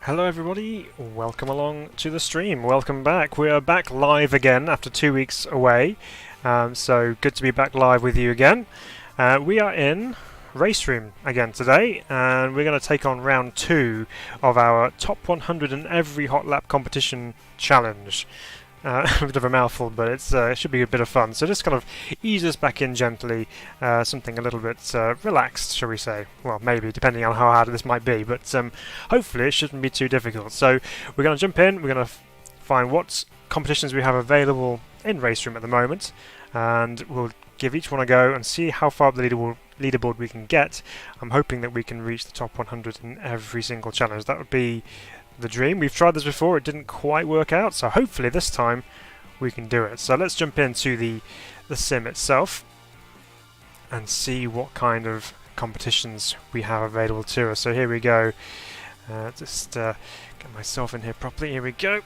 Hello everybody, welcome along to the stream, welcome back. We are back live again after 2 weeks away, so good to be back live with you again. We are in RaceRoom again today, and we're going to take on round 2 of our Top 100 in Every Hot Lap Competition challenge. A bit of a mouthful, but it should be a bit of fun. So just kind of ease us back in gently, something a little bit relaxed, shall we say. Well, maybe, depending on how hard this might be, but hopefully it shouldn't be too difficult. So we're going to jump in, we're going to find what competitions we have available in RaceRoom at the moment, and we'll give each one a go and see how far up the leaderboard we can get. I'm hoping that we can reach the top 100 in every single challenge. That would be the dream. We've tried this before, it didn't quite work out, so hopefully this time we can do it. So let's jump into the sim itself and see what kind of competitions we have available to us. So here we go. Just get myself in here properly. Here we go.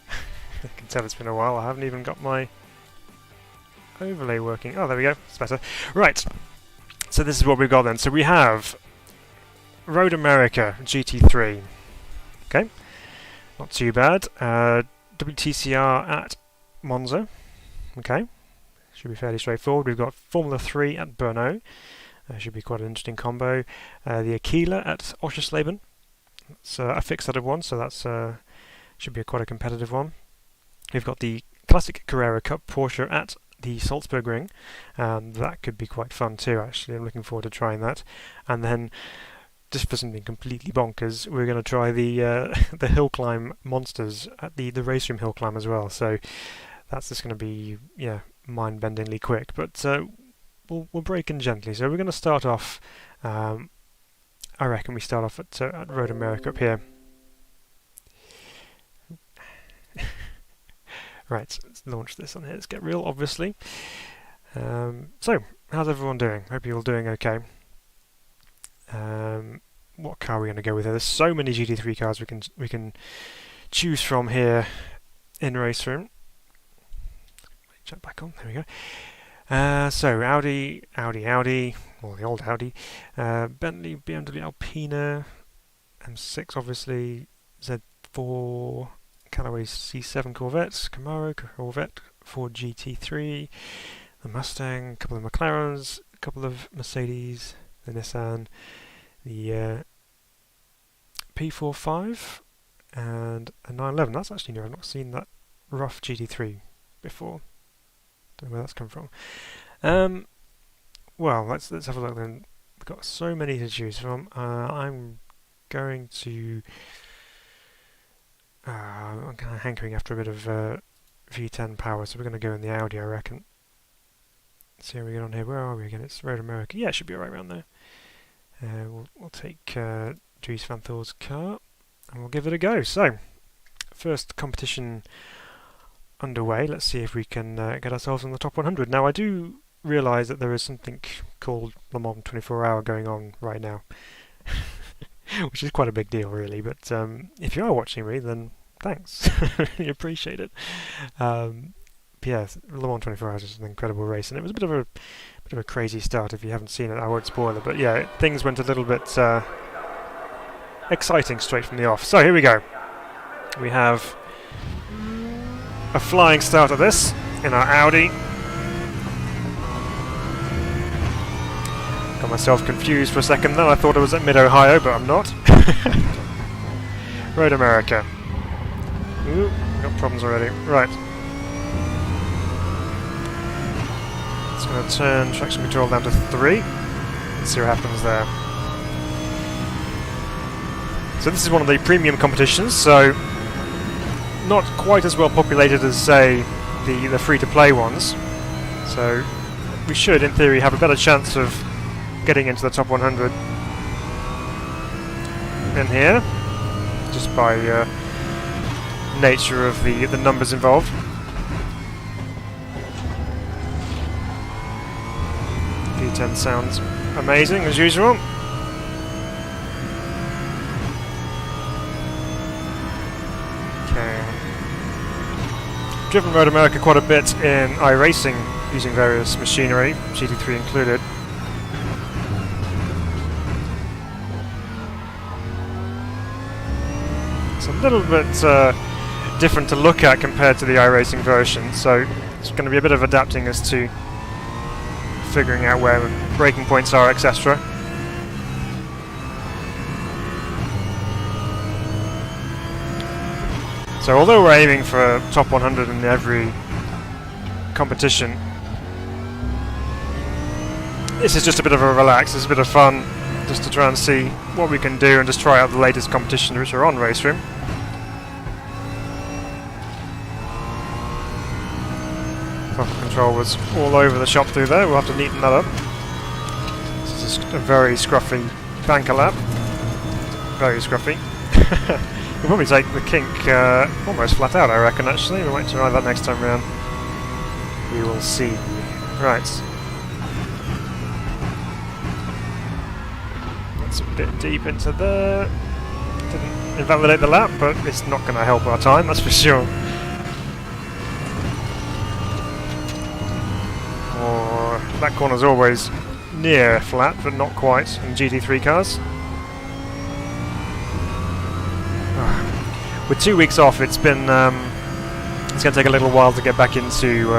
I can tell it's been a while. I haven't even got my overlay working. Oh, there we go. It's better. Right. So this is what we've got then. So we have Road America GT3. Okay, not too bad. WTCR at Monza. Okay, should be fairly straightforward. We've got Formula 3 at Brno. Should be quite an interesting combo. The Aquila at Oschersleben. It's a fixed out of one, so that's should be quite a competitive one. We've got the Classic Carrera Cup Porsche at the Salzburg Ring. That could be quite fun too, actually. I'm looking forward to trying that. And then, just for something completely bonkers, we're going to try the Hillclimb Monsters at the RaceRoom Hillclimb as well. So that's just going to be, yeah, mind-bendingly quick. But we'll break in gently. So we're going to start off. I reckon we start off at Road America up here. Right, let's launch this on here. Let's get real, obviously. So, how's everyone doing? Hope you're all doing okay. What car are we going to go with here? There's so many GT3 cars we can choose from here in RaceRoom. Jump back on. There we go. So Audi, well the old Audi, Bentley, BMW Alpina, M6 obviously, Z4. Callaway C7 Corvettes, Camaro Corvette, Ford GT3, the Mustang, a couple of McLarens, a couple of Mercedes, the Nissan, the P45, and a 911. That's actually new. I've not seen that rough GT3 before. Don't know where that's come from. Well, let's have a look then. We've got so many to choose from. I'm going to. I'm kind of hankering after a bit of V10 power, so we're going to go in the Audi, I reckon. Let's see how we get on here. Where are we again? It's Road America. Yeah, it should be right around there. We'll take Dries van Thor's car, and we'll give it a go. So, first competition underway. Let's see if we can get ourselves in the top 100. Now, I do realise that there is something called Le Mans 24-hour going on right now. Which is quite a big deal, really. But if you are watching me, then thanks. Really appreciate it. Yeah, Le Mans 24 Hours is an incredible race, and it was a bit of a crazy start. If you haven't seen it, I won't spoil it. But yeah, things went a little bit exciting straight from the off. So here we go. We have a flying start of this in our Audi. Got myself confused for a second then. I thought I was at Mid-Ohio, but I'm not. Road America. Ooh, got problems already. Right. It's going to turn traction control down to 3. Let's see what happens there. So this is one of the premium competitions, so not quite as well populated as, say, the free-to-play ones. So we should, in theory, have a better chance of getting into the top 100 in here, just by nature of the numbers involved. V10 sounds amazing as usual. Okay. Driven Road America quite a bit in iRacing using various machinery, GT3 included. It's a little bit different to look at compared to the iRacing version, so it's going to be a bit of adapting as to figuring out where braking points are, etc. So although we're aiming for top 100 in every competition, this is just a bit of a relax, it's a bit of fun, just to try and see what we can do and just try out the latest competition which are on RaceRoom. Throttle control was all over the shop through there, we'll have to neaten that up. This is a very scruffy banker lap. Very scruffy. We'll probably take the kink almost flat out, I reckon, actually. We might try that next time round. We will see. Right. That's a bit deep into there. Didn't invalidate the lap, but it's not going to help our time, that's for sure. That corner's always near flat, but not quite in GT3 cars. With 2 weeks off, it's been it's going to take a little while to get back into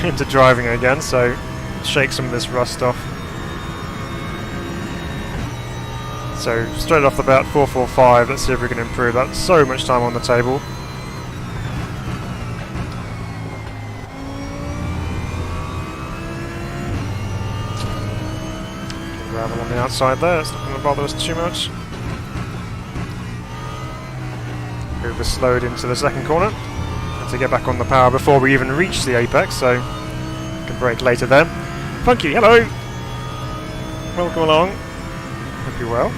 into driving again. So shake some of this rust off. So straight off the bat, 445. Let's see if we can improve that. So much time on the table. Gravel on the outside there. It's not going to bother us too much. Over slowed into the second corner. Had to get back on the power before we even reach the apex, so we can brake later then. Funky, hello! Welcome along. Hope you're well.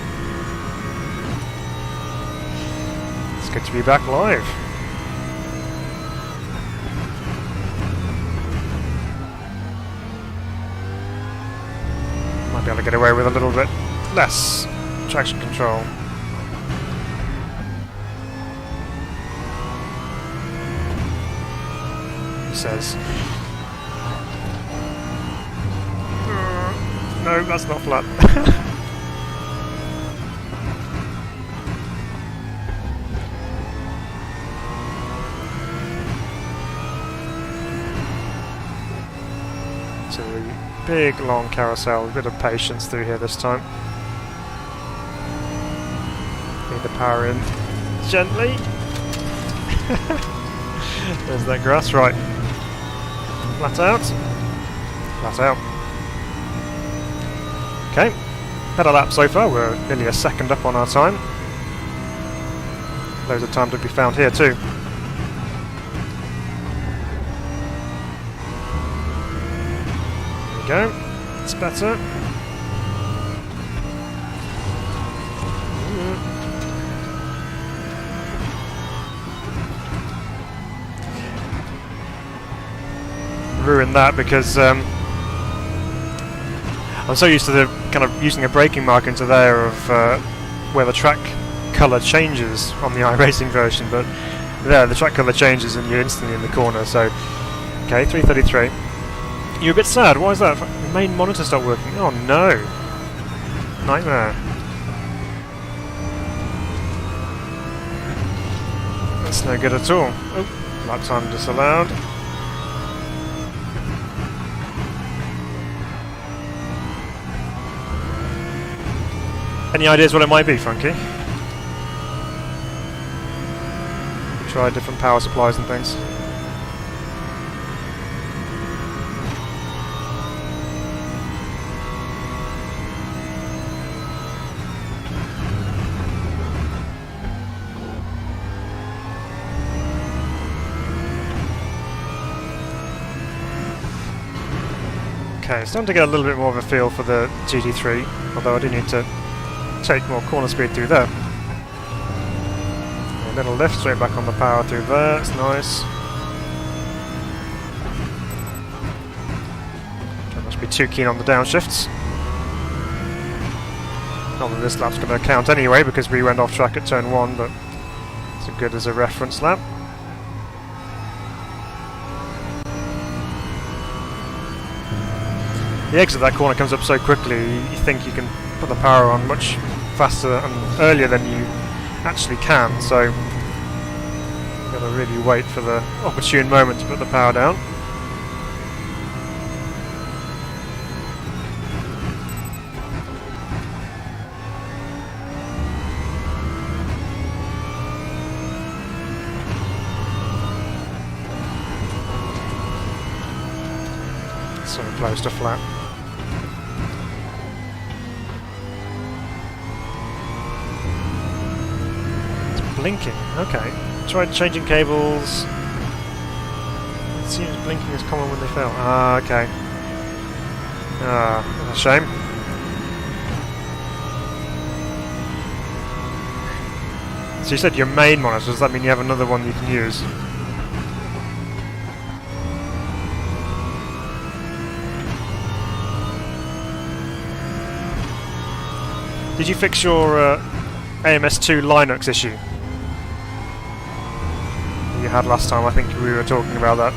It's good to be back live. Might be able to get away with a little bit less traction control. Says. No, that's not flat. So a big long carousel, a bit of patience through here this time. Need the power in gently. There's that grass, right. Flat out. Flat out. Okay. Better lap so far. We're nearly a second up on our time. Loads of time to be found here too. There we go. It's better. Ruined that because I'm so used to the kind of using a braking mark into there of where the track colour changes on the iRacing version, but there the track colour changes and you're instantly in the corner. So okay, 333. You're a bit sad. Why is that? The main monitor stopped working. Oh no! Nightmare. That's no good at all. Oh, lap time disallowed. Any ideas what it might be, Funky? Try different power supplies and things. Okay, starting to get a little bit more of a feel for the GT3, although I do need to take more corner speed through there. A little lift straight back on the power through there, it's nice. Don't must be too keen on the downshifts. Not that this lap's going to count anyway because we went off track at turn 1, but it's as good as a reference lap. The exit of that corner comes up so quickly, you think you can put the power on much faster and earlier than you actually can, so Gotta really wait for the opportune moment to put the power down. So close to flat. It's blinking, okay. Tried changing cables. It seems blinking is common when they fail. Ah, okay. Ah, a shame. So you said your main monitor, does that mean you have another one you can use? Did you fix your AMS2 Linux issue you had last time? I think we were talking about that.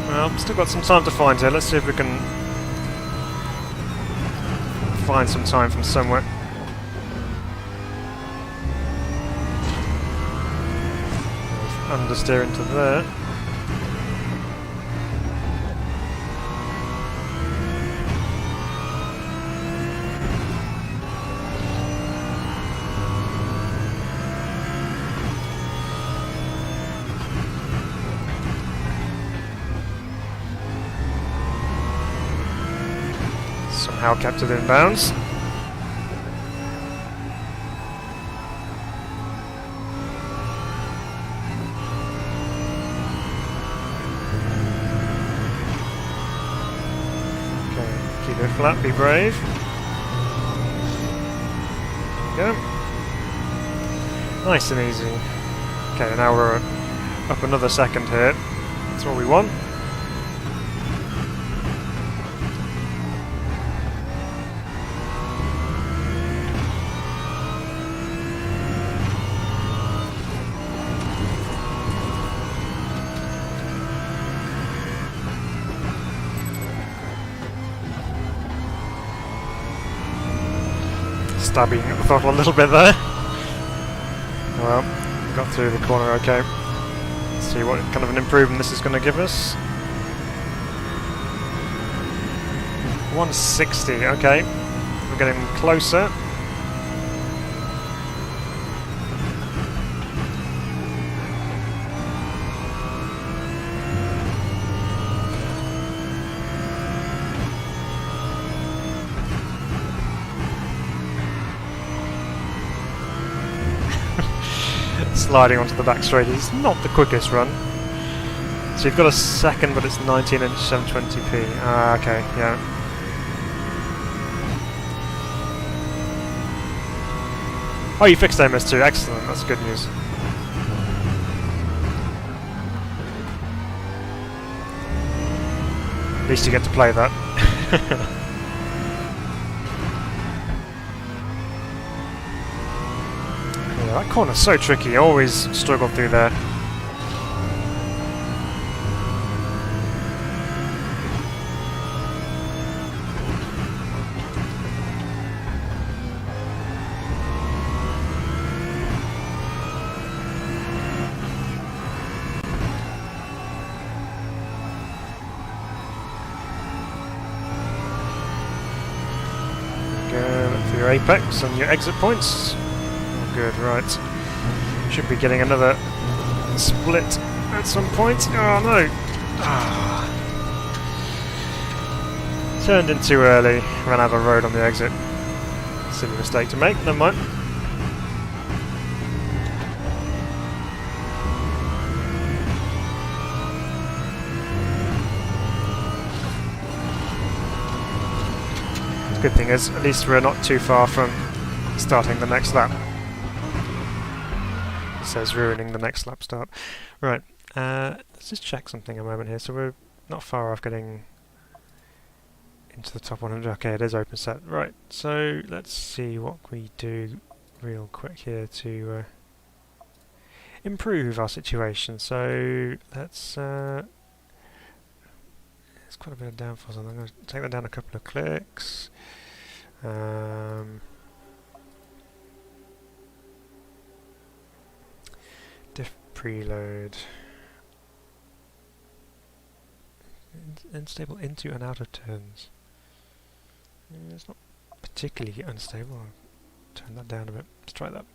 Well, still got some time to find here. Let's see if we can find some time from somewhere. Understeer into there. Somehow kept it in bounds. Keep it flat, be brave. Go. Nice and easy. Okay, now we're up another second here. That's what we want. Stabbing at the throttle a little bit there. Well, got through the corner okay. Let's see what kind of an improvement this is going to give us. 160, okay. We're getting closer. Sliding onto the back straight is not the quickest run. So you've got a second, but it's 19-inch 720p. Ah, okay, yeah. Oh, you fixed AMS2. Excellent. That's good news. At least you get to play that. That corner's so tricky, I always struggle through there. Go for your apex and your exit points. Good, right. Should be getting another split at some point. Oh no! Ah. Turned in too early, ran out of road on the exit. Silly mistake to make, never mind. The good thing is, at least we're not too far from starting the next lap. It says ruining the next lap start. Right, let's just check something a moment here. So we're not far off getting into the top 100. Okay, it is open set. Right, so let's see what we do real quick here to improve our situation. So let's quite a bit of downforce. I'm going to take that down a couple of clicks. Diff preload. Unstable into and out of turns. Yeah, it's not particularly unstable. I'll turn that down a bit. Let's try that.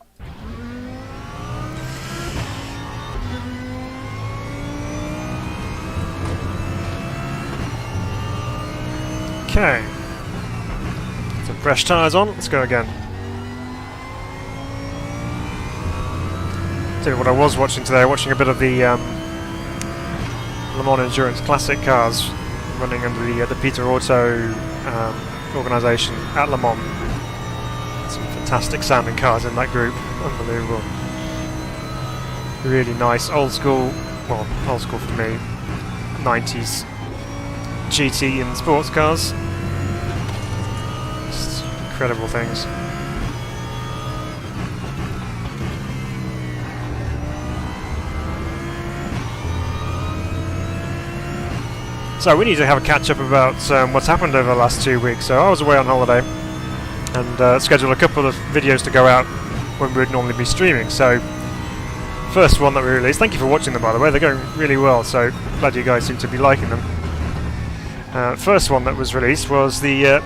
Okay. Some fresh tyres on. Let's go again. Tell you what I was watching today. Watching a bit of the Le Mans Endurance Classic cars running under the Peter Auto organisation at Le Mans. Some fantastic sounding cars in that group. Unbelievable. Really nice old school, well, old school for me, 90s GT and sports cars. Just incredible things. So we need to have a catch up about what's happened over the last 2 weeks. So I was away on holiday and scheduled a couple of videos to go out when we would normally be streaming. So first one that we released, thank you for watching them by the way, they're going really well, so glad you guys seem to be liking them. First one that was released was the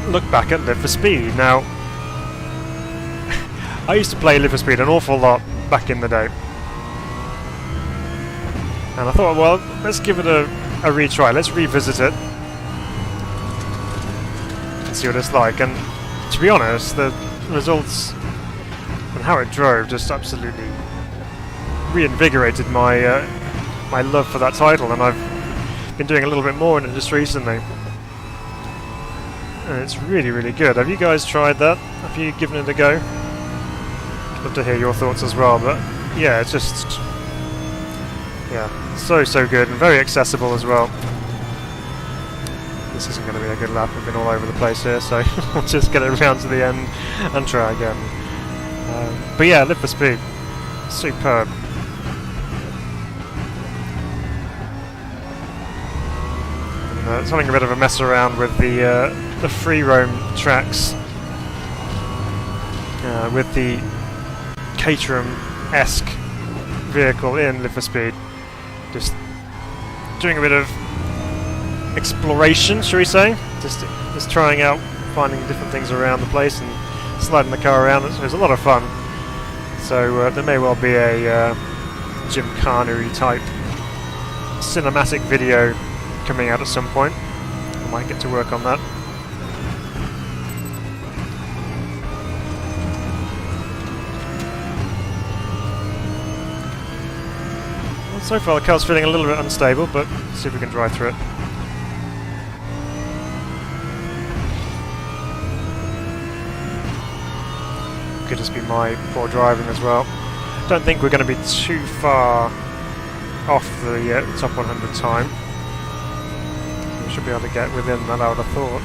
look back at Live for Speed. Now, I used to play Live for Speed an awful lot back in the day. And I thought, well, let's give it a retry, let's revisit it and see what it's like. And to be honest, the results and how it drove just absolutely reinvigorated my my love for that title, and I've been doing a little bit more in it just recently. And it's really, really good. Have you guys tried that? Have you given it a go? I'd love to hear your thoughts as well, but yeah, it's just, yeah, so good and very accessible as well. This isn't going to be a good lap, we've been all over the place here, so we'll just get it round to the end and try again. But yeah, Live for Speed, superb. And, it's having a bit of a mess around with the free roam tracks, with the Caterham-esque vehicle in Live for Speed. Just doing a bit of exploration, shall we say? Just trying out, finding different things around the place and sliding the car around. It's a lot of fun. So there may well be a Gymkhana-y type cinematic video coming out at some point. I might get to work on that. So far the car's feeling a little bit unstable, but let's see if we can drive through it. Could just be my poor driving as well. Don't think we're going to be too far off the top 100 time. So we should be able to get within that, I would have thought.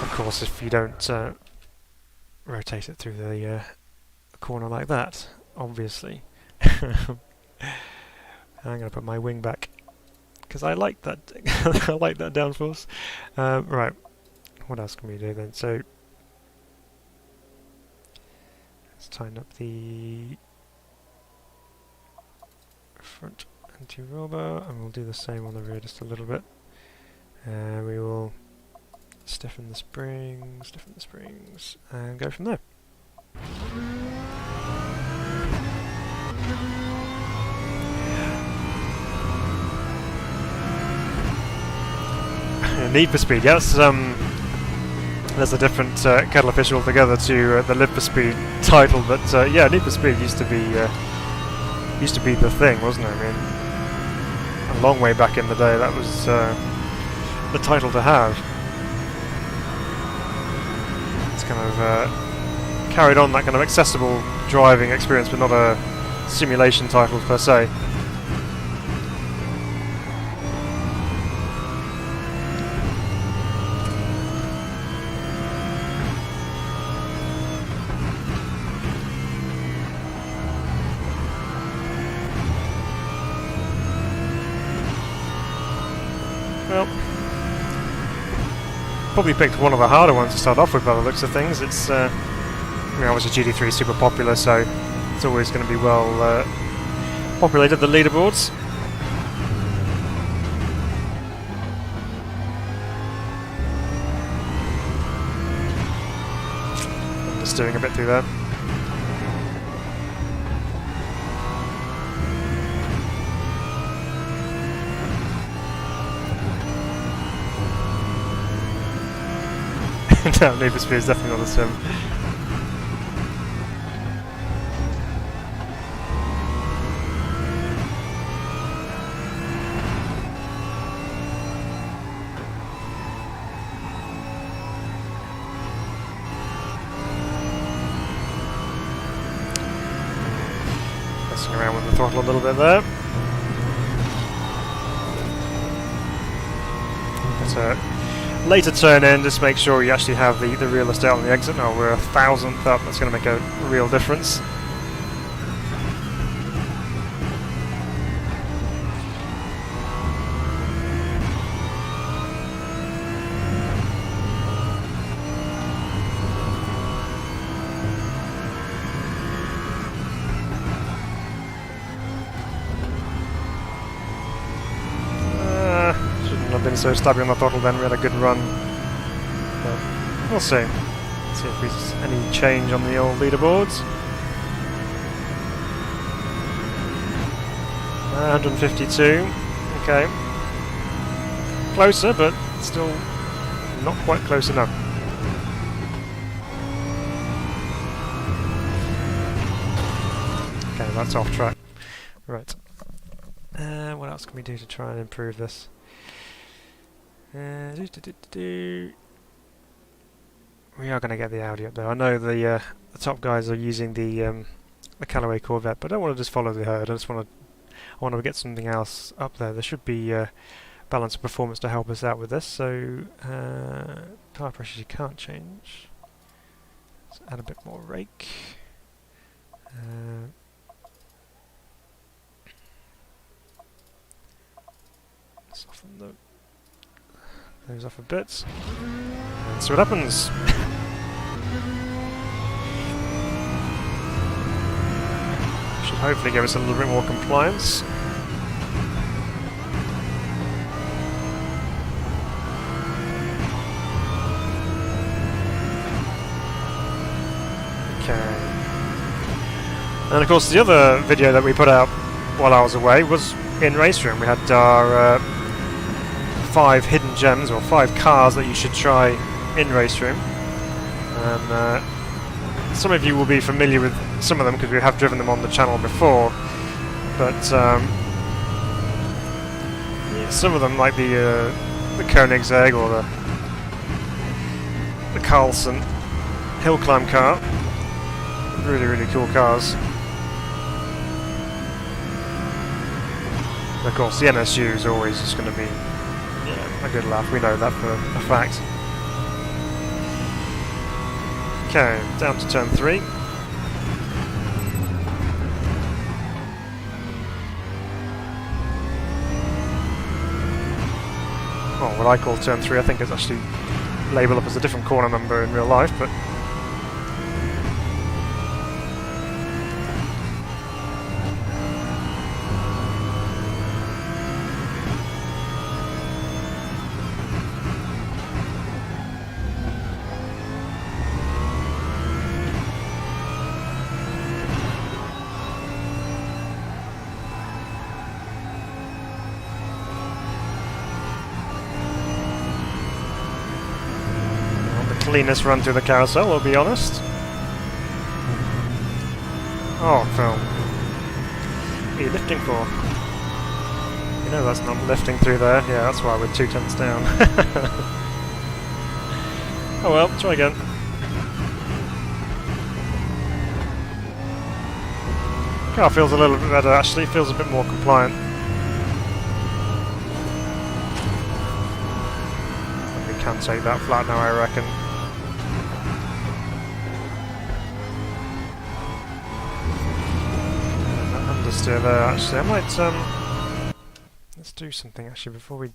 Of course, if you don't rotate it through the corner like that, obviously. I'm going to put my wing back because I like that. I like that downforce. Right, what else can we do then? So let's tighten up the front anti-roll, and we'll do the same on the rear just a little bit. We will stiffen the springs, and go from there. Need for Speed, yes. There's a different kettle of fish altogether to the Live for Speed title, but yeah, Need for Speed used to be the thing, wasn't it? I mean, a long way back in the day, that was the title to have. It's kind of carried on that kind of accessible driving experience, but not a simulation title per se. probably picked one of the harder ones to start off with by the looks of things. It's, obviously GT3 is super popular, so it's always going to be well populated, the leaderboards. I'm just doing a bit through there. No, Need for Speed is definitely not a sim. Messing around with the throttle a little bit there. But, later turn in, just make sure you actually have the real estate on the exit. Now we're 1,000th up, that's going to make a real difference. Shouldn't have been so stabby on the throttle then, we had a good run. But we'll see. See if there's any change on the old leaderboards. 152. Okay. Closer, but still not quite close enough. Okay, that's off track. Right. What else can we do to try and improve this? We are going to get the Audi up there. I know the top guys are using the Callaway Corvette, but I don't want to just follow the herd. I want to get something else up there. There should be balance of performance to help us out with this. So tire pressures you can't change. Let's add a bit more rake. Soften those off a bit. And see what happens. Should hopefully give us a little bit more compliance. Okay. And of course the other video that we put out while I was away was in RaceRoom. We had our 5 hidden gems, or 5 cars that you should try in RaceRoom. And some of you will be familiar with some of them because we have driven them on the channel before, but yeah, some of them like the Koenigsegg or the Carlson Hillclimb car. Really cool cars. And of course the NSU is always just going to be a good laugh, we know that for a fact. Okay, down to turn 3. Well, what I call turn 3, I think it's actually labelled up as a different corner number in real life, but cleanest run through the carousel, I'll be honest. Oh, Phil. What are you lifting for? You know that's not lifting through there. Yeah, that's why we're 2 tons down. Oh well, try again. Car feels a little bit better actually, feels a bit more compliant. We can take that flat now, I reckon. Understeer there actually. I might let's do something actually before we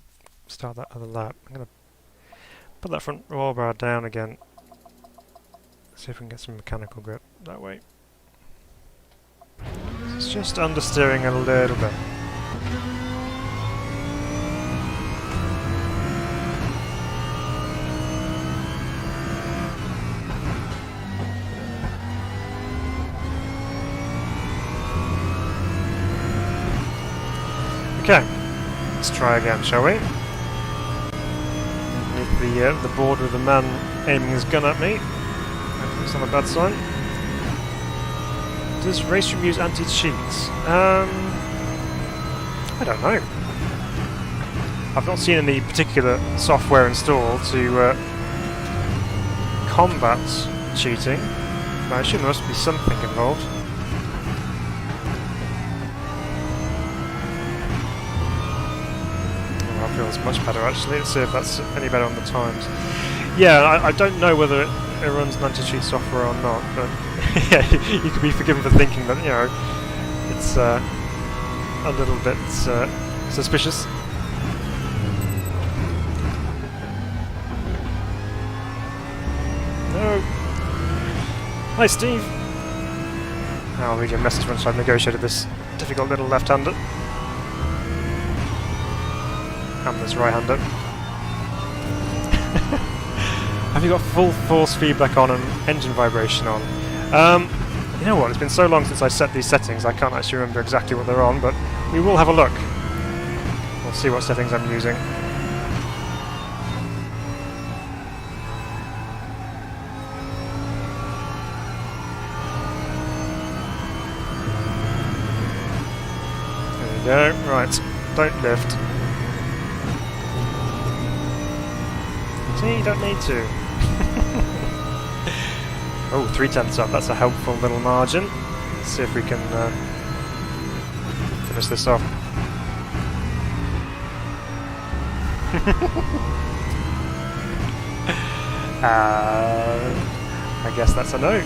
start that other lap. I'm gonna Put that front roll bar down again. See if we can get some mechanical grip that way. It's just understeering a little bit. Okay, let's try again, shall we? Underneath the board with the man aiming his gun at me. It's not a bad sign. Does RaceRoom use anti-cheats? I don't know. I've not seen any particular software installed to combat cheating, but I assume there must be something involved. Oh, that feels much better actually. Let's see if that's any better on the times. Yeah, I don't know whether it runs an anti-cheat software or not, but yeah, you could be forgiven for thinking that, you know, it's a little bit suspicious. No. Hi, Steve. I'll read your message once I've negotiated this difficult little left-hander. And this right-hander. Have you got full force feedback on and engine vibration on? You know what, it's been so long since I set these settings I can't actually remember exactly what they're on, but we will have a look. We'll see what settings I'm using. There we go, right, don't lift. See, you don't need to. Oh, 3/10 up, that's a helpful little margin. Let's see if we can finish this off. I guess that's a no.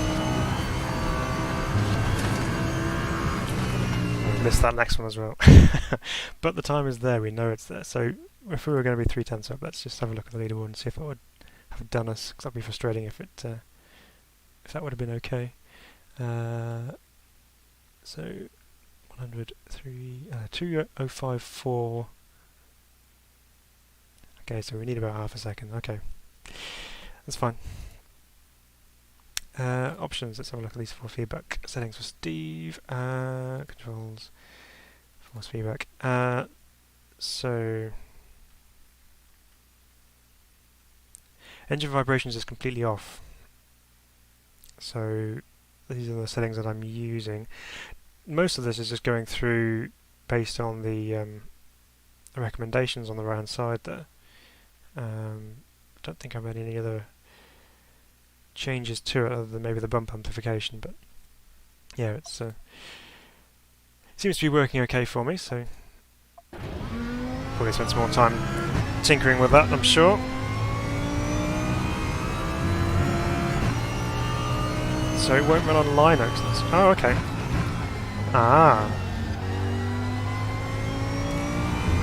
We've missed that next one as well. But the time is there, we know it's there. So if we were going to be 3/10 up, let's just have a look at the leaderboard and see if it would have done us, because that'd be frustrating if that would have been okay. So 103, 2054. Okay, so we need about half a second. Okay, that's fine. Options. Let's have a look at these for feedback. Settings for Steve. Controls. Force feedback. So engine vibrations is completely off. So these are the settings that I'm using. Most of this is just going through based on the recommendations on the right hand side there. Don't think I've made any other changes to it other than maybe the bump amplification, but yeah, it's seems to be working okay for me, so probably spend some more time tinkering with that, I'm sure. So it won't run on Linux. Oh, okay. Ah.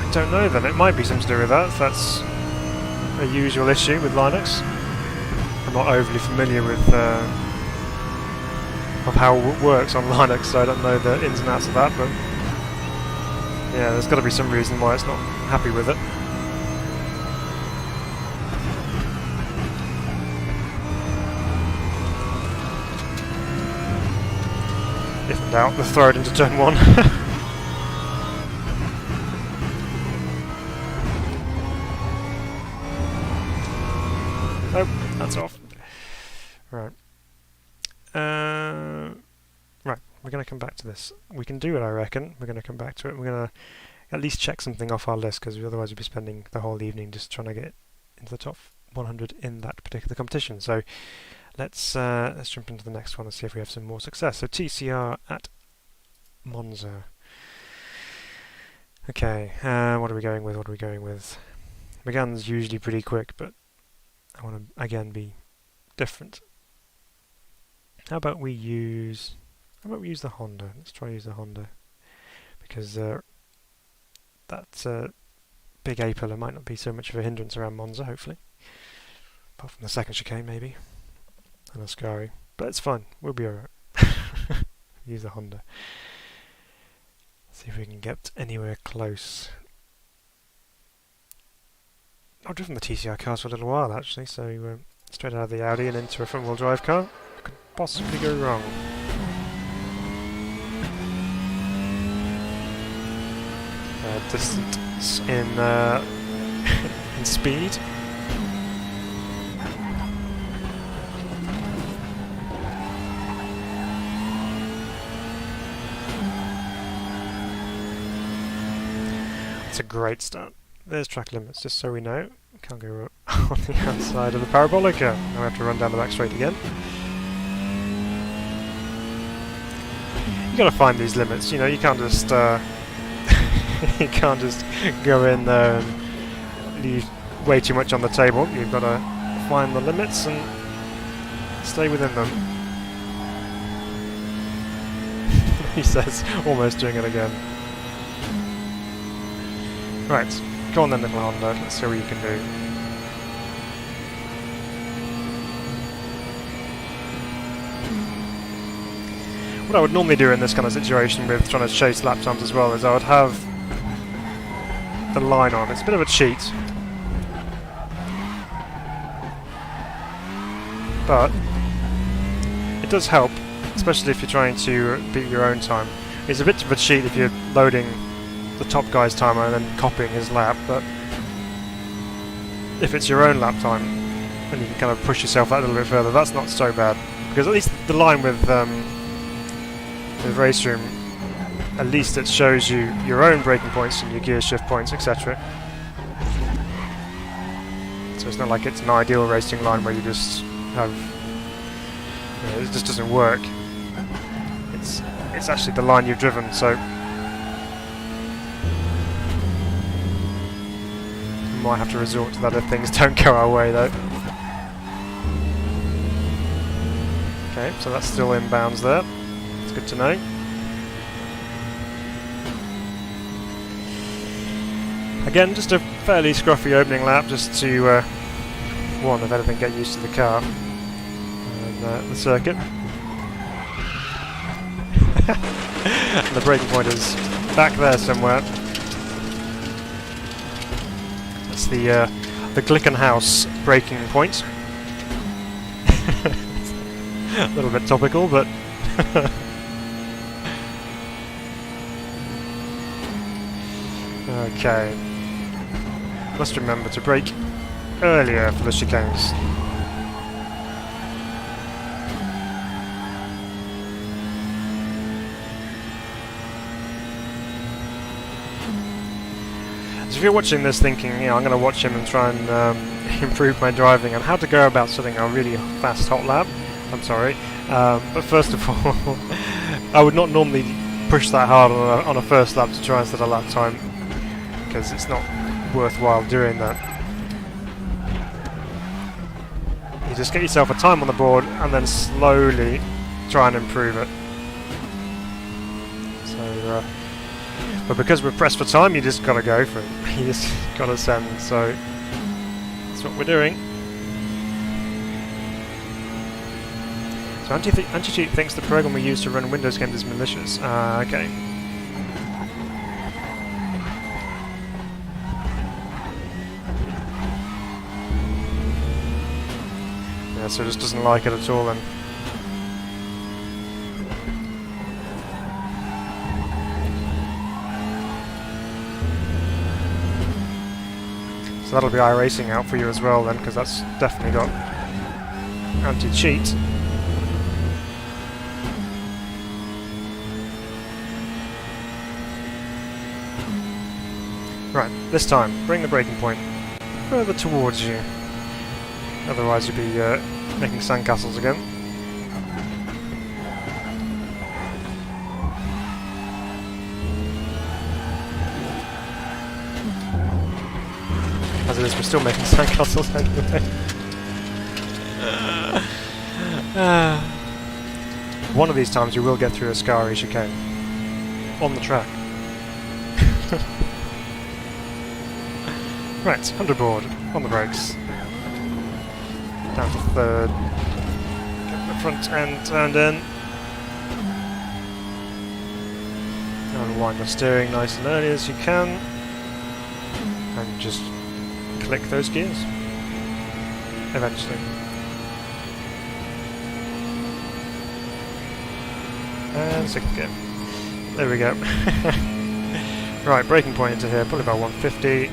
I don't know then. It might be something to do with that, if that's a usual issue with Linux. I'm not overly familiar with of how it works on Linux, so I don't know the ins and outs of that, but yeah, there's got to be some reason why it's not happy with it. If in doubt, they'll throw it into turn 1. Nope, that's off. Right. Right, we're going to come back to this. We can do it, I reckon. We're going to come back to it. We're going to at least check something off our list, because otherwise we'd be spending the whole evening just trying to get into the top 100 in that particular competition. So let's jump into the next one and see if we have some more success. So TCR at Monza. Okay, what are we going with? What are we going with? Megan's usually pretty quick, but I want to again be different. How about we use the Honda? Let's try use the Honda, because that big A pillar might not be so much of a hindrance around Monza, hopefully. Apart from the second chicane, maybe. And a Scary. But it's fine. We'll be alright. Use a Honda. See if we can get anywhere close. I've driven the TCR cars for a little while, actually, so straight out of the Audi and into a front-wheel drive car. What could possibly go wrong? Distance in in speed. It's a great start. There's track limits, just so we know. We can't go on the outside of the parabolica. Now we have to run down the back straight again. You got to find these limits. You know, you can't just you can't just go in there and leave way too much on the table. You've got to find the limits and stay within them. He says, almost doing it again. Right, go on then, little Honda. Let's see what you can do. What I would normally do in this kind of situation with trying to chase lap times as well is I would have the line on. It's a bit of a cheat, but it does help, especially if you're trying to beat your own time. It's a bit of a cheat if you're loading the top guy's timer and then copying his lap, but if it's your own lap time and you can kind of push yourself out a little bit further, that's not so bad, because at least the line with RaceRoom, at least it shows you your own braking points and your gear shift points, etc. So it's not like it's an ideal racing line where you just have, you know, it just doesn't work. It's actually the line you've driven, so we might have to resort to that if things don't go our way, though. Okay, so that's still inbounds there. It's good to know. Again, just a fairly scruffy opening lap, just to, one, if anything, get used to the car and the circuit. And the braking point is back there somewhere. That's the Glickenhaus braking point. A little bit topical, but okay. Must remember to brake earlier for the chicanes. So if you're watching this thinking, you know, I'm going to watch him and try and improve my driving and how to go about setting a really fast hot lap, I'm sorry. But first of all, I would not normally push that hard on a first lap to try and set a lap time, because it's not worthwhile doing that. You just get yourself a time on the board and then slowly try and improve it. So, but because we're pressed for time, you just gotta go for it. You just gotta send. So that's what we're doing. So Anti-Cheat thinks the program we use to run Windows games is malicious. Okay. Yeah, so it just doesn't like it at all then. So that'll be iRacing out for you as well then, because that's definitely got anti-cheat. Right, this time, bring the braking point further towards you. Otherwise you'll be making sandcastles again. As it is, we're still making sandcastles anyway. One of these times you will get through a Scary chicane. On the track. Right, underboard, on the brakes. Down to third. Get the front end turned in. Unwind the steering nice and early as you can. And just click those gears. Eventually. And second gear. There we go. Right, braking point into here, probably about 150.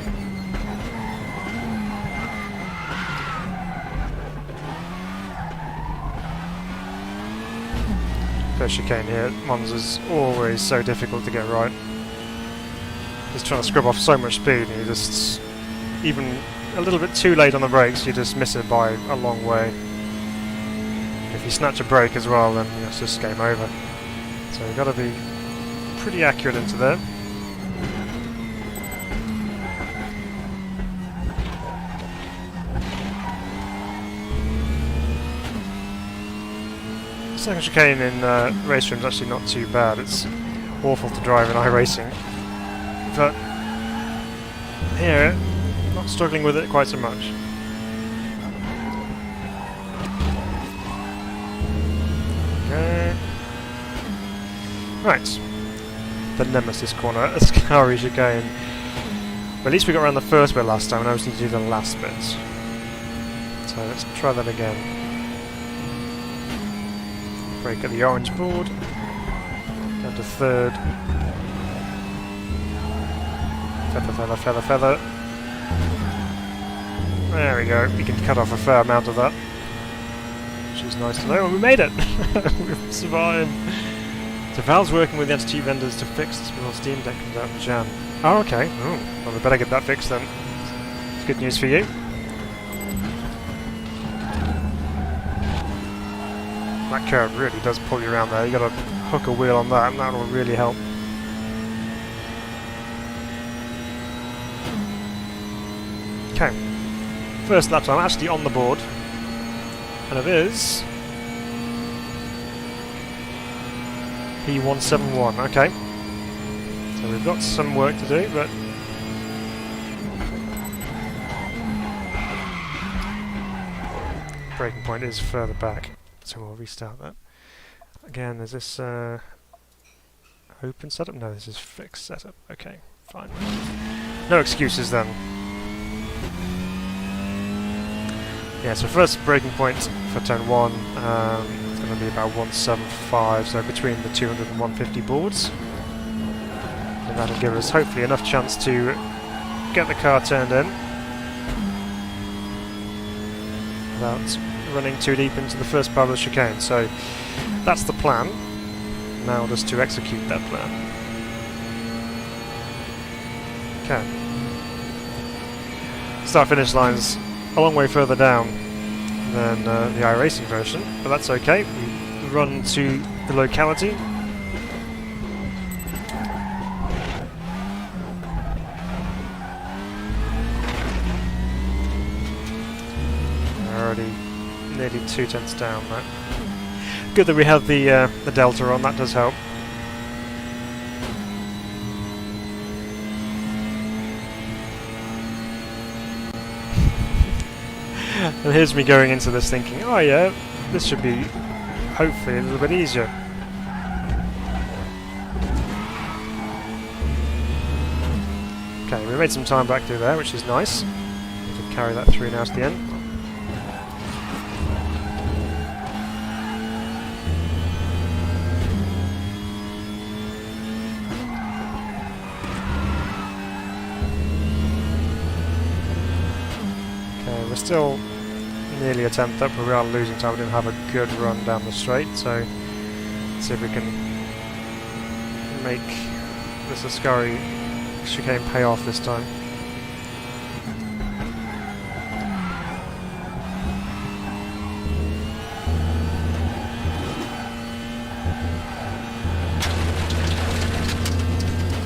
First chicane here, Monza's always so difficult to get right. Just trying to scrub off so much speed, and you just, even a little bit too late on the brakes, you just miss it by a long way. If you snatch a brake as well, then it's just game over. So you've got to be pretty accurate into there. Second chicane in RaceRoom is actually not too bad. It's awful to drive in iRacing, but here, not struggling with it quite so much. Okay. Right, the Nemesis corner, a scary chicane. But at least we got around the first bit last time, and I just need to do the last bit. So let's try that again. Brake at the orange board. Down to third. Feather, feather, feather, feather. There we go. We can cut off a fair amount of that, which is nice to know. And we made it! We've survived. So Valve's working with the anti-cheat vendors to fix this before Steam Deck comes out in Jan. Oh, okay. Oh, well, we better get that fixed then. It's good news for you. That curve really does pull you around there. You got to hook a wheel on that, and that will really help. Okay, first lap time actually on the board, and it is P171. Okay, so we've got some work to do, but braking point is further back. So we'll restart that. Again, is this open setup? No, this is fixed setup. Okay, fine. No excuses then. Yeah, so first braking point for turn 1 is going to be about 175, so between the 200 and 150 boards. And that'll give us hopefully enough chance to get the car turned in without running too deep into the first part of the chicane. So that's the plan. Now just to execute that plan. Okay. Start-finish line's a long way further down than the iRacing version, but that's okay. We run to the locality. Already nearly 2 tenths down there. Good that we have the delta on, that does help. And here's me going into this thinking, oh yeah, this should be hopefully a little bit easier. Okay, we made some time back through there, which is nice. We can carry that through now to the end. We're still nearly a tenth up, but we are losing time. We didn't have a good run down the straight, so let's see if we can make this Ascari chicane pay off this time.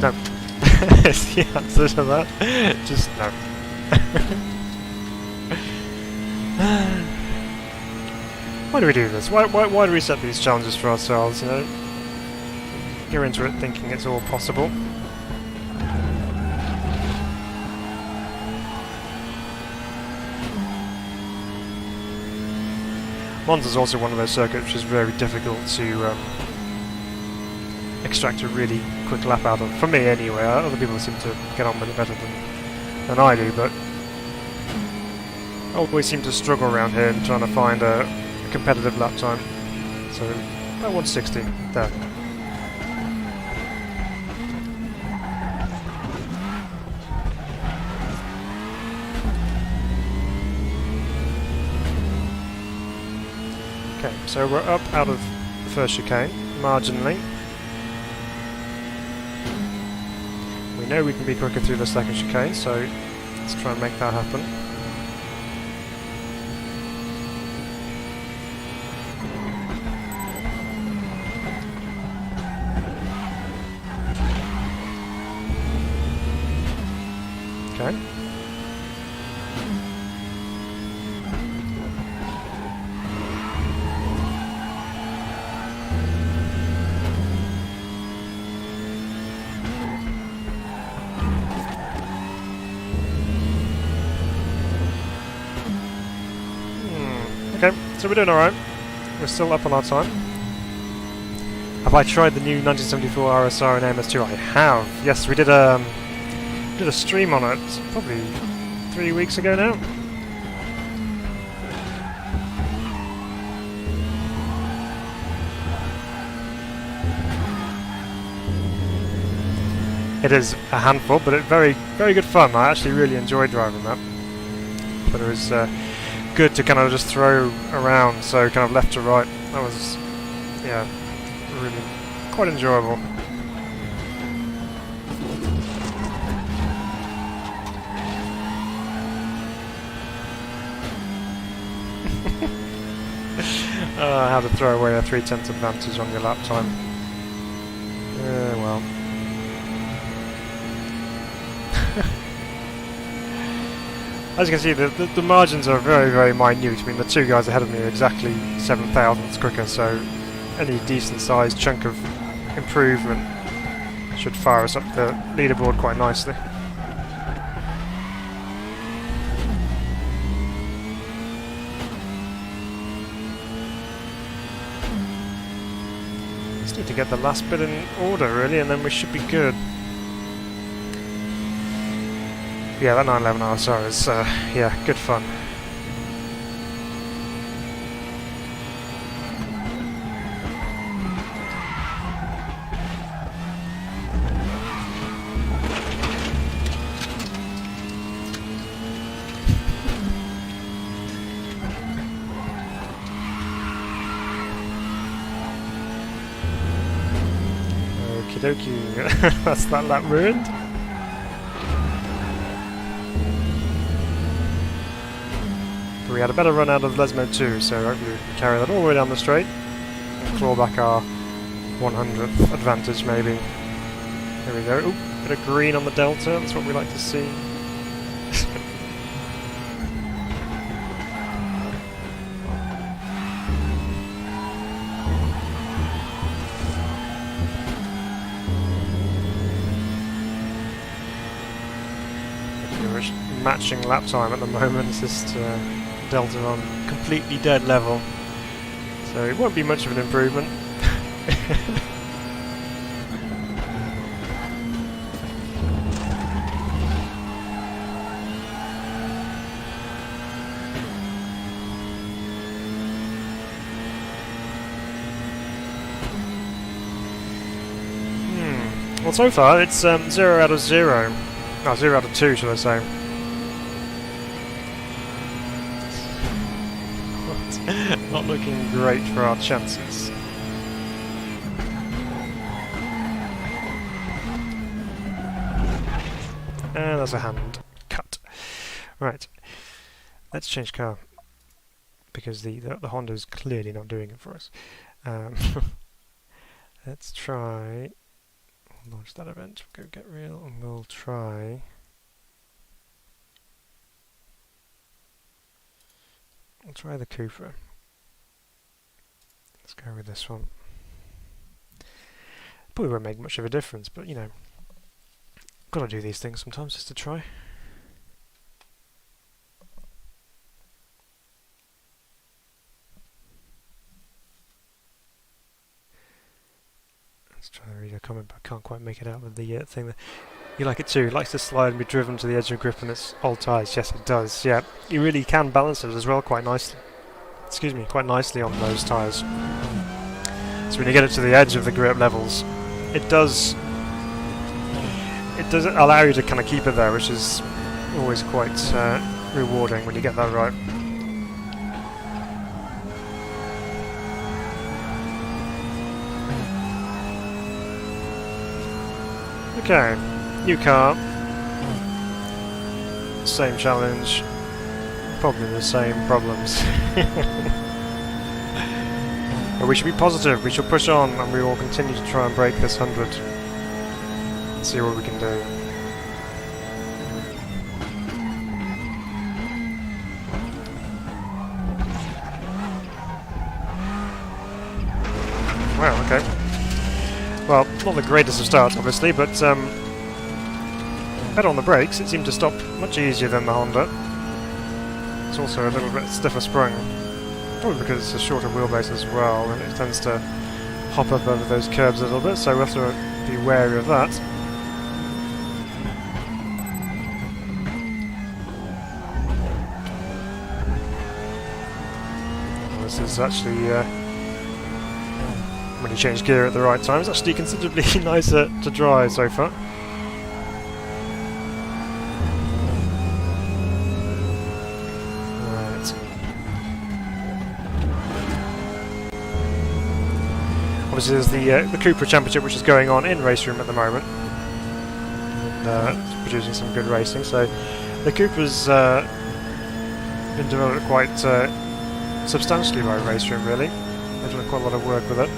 No. Is the answer to that. Just no. Why do we do this? Why do we set these challenges for ourselves, you know? Go into it thinking it's all possible. Monza's also one of those circuits which is very difficult to extract a really quick lap out of. For me anyway, other people seem to get on with it better than I do, but I always seem to struggle around here in trying to find a competitive lap time. So, about 160, there. Okay, so we're up out of the first chicane, marginally. We know we can be quicker through the second chicane, so let's try and make that happen. Okay. Okay, so we're doing alright. We're still up on our time. Have I tried the new 1974 RSR and MS2? I have. Yes, we did a stream on it probably 3 weeks ago now. It is a handful, but it's very good fun. I actually really enjoyed driving that. But it was good to kind of just throw around, so kind of left to right. That was, yeah, really quite enjoyable. How to throw away a 3/10 advantage on your lap time. Well. As you can see, the margins are very minute. I mean, the two guys ahead of me are exactly 7 thousandths quicker, so any decent sized chunk of improvement should fire us up the leaderboard quite nicely. Just need to get the last bit in order, really, and then we should be good. Yeah, that 911 RSR is, yeah, good fun. Okie dokie, that's that lap ruined. We had a better run out of Lesmo too, so hopefully we can carry that all the way down the straight and claw back our 100th advantage maybe. There we go. Ooh, bit of green on the delta, that's what we like to see. We're matching lap time at the moment, it's just delta on completely dead level, so it won't be much of an improvement. Well, so far it's 0 out of 0. Oh, 0 out of 2, should I say. Not looking great for our chances. And there's a hand cut. Right, let's change car because the Honda is clearly not doing it for us. Let's try launch that event. Go get real, and we'll try. We'll try the Cupra. Let's go with this one. Probably won't make much of a difference, but you know, gotta do these things sometimes just to try. Just trying to read a comment, but I can't quite make it out with the thing there. You like it too. It likes to slide and be driven to the edge of grip on its old tyres. Yes, it does. Yeah, you really can balance it as well quite nicely. Excuse me, quite nicely on those tyres. So when you get it to the edge of the grip levels, it does allow you to kind of keep it there, which is always quite rewarding when you get that right. Okay, new car, same challenge, probably the same problems. But we should be positive, we should push on, and we will continue to try and break this 100. See what we can do. Wow, okay. Well, not the greatest of starts, obviously, but better on the brakes. It seemed to stop much easier than the Honda. It's also a little bit stiffer sprung, probably because it's a shorter wheelbase as well, and it tends to hop up over those curbs a little bit, so we'll have to be wary of that. This is actually, when you change gear at the right time, it's actually considerably nicer to drive so far. Right. Obviously there's the Cooper Championship, which is going on in RaceRoom at the moment. And, it's producing some good racing, so the Cooper's been developed quite substantially by RaceRoom, really. They've done quite a lot of work with it.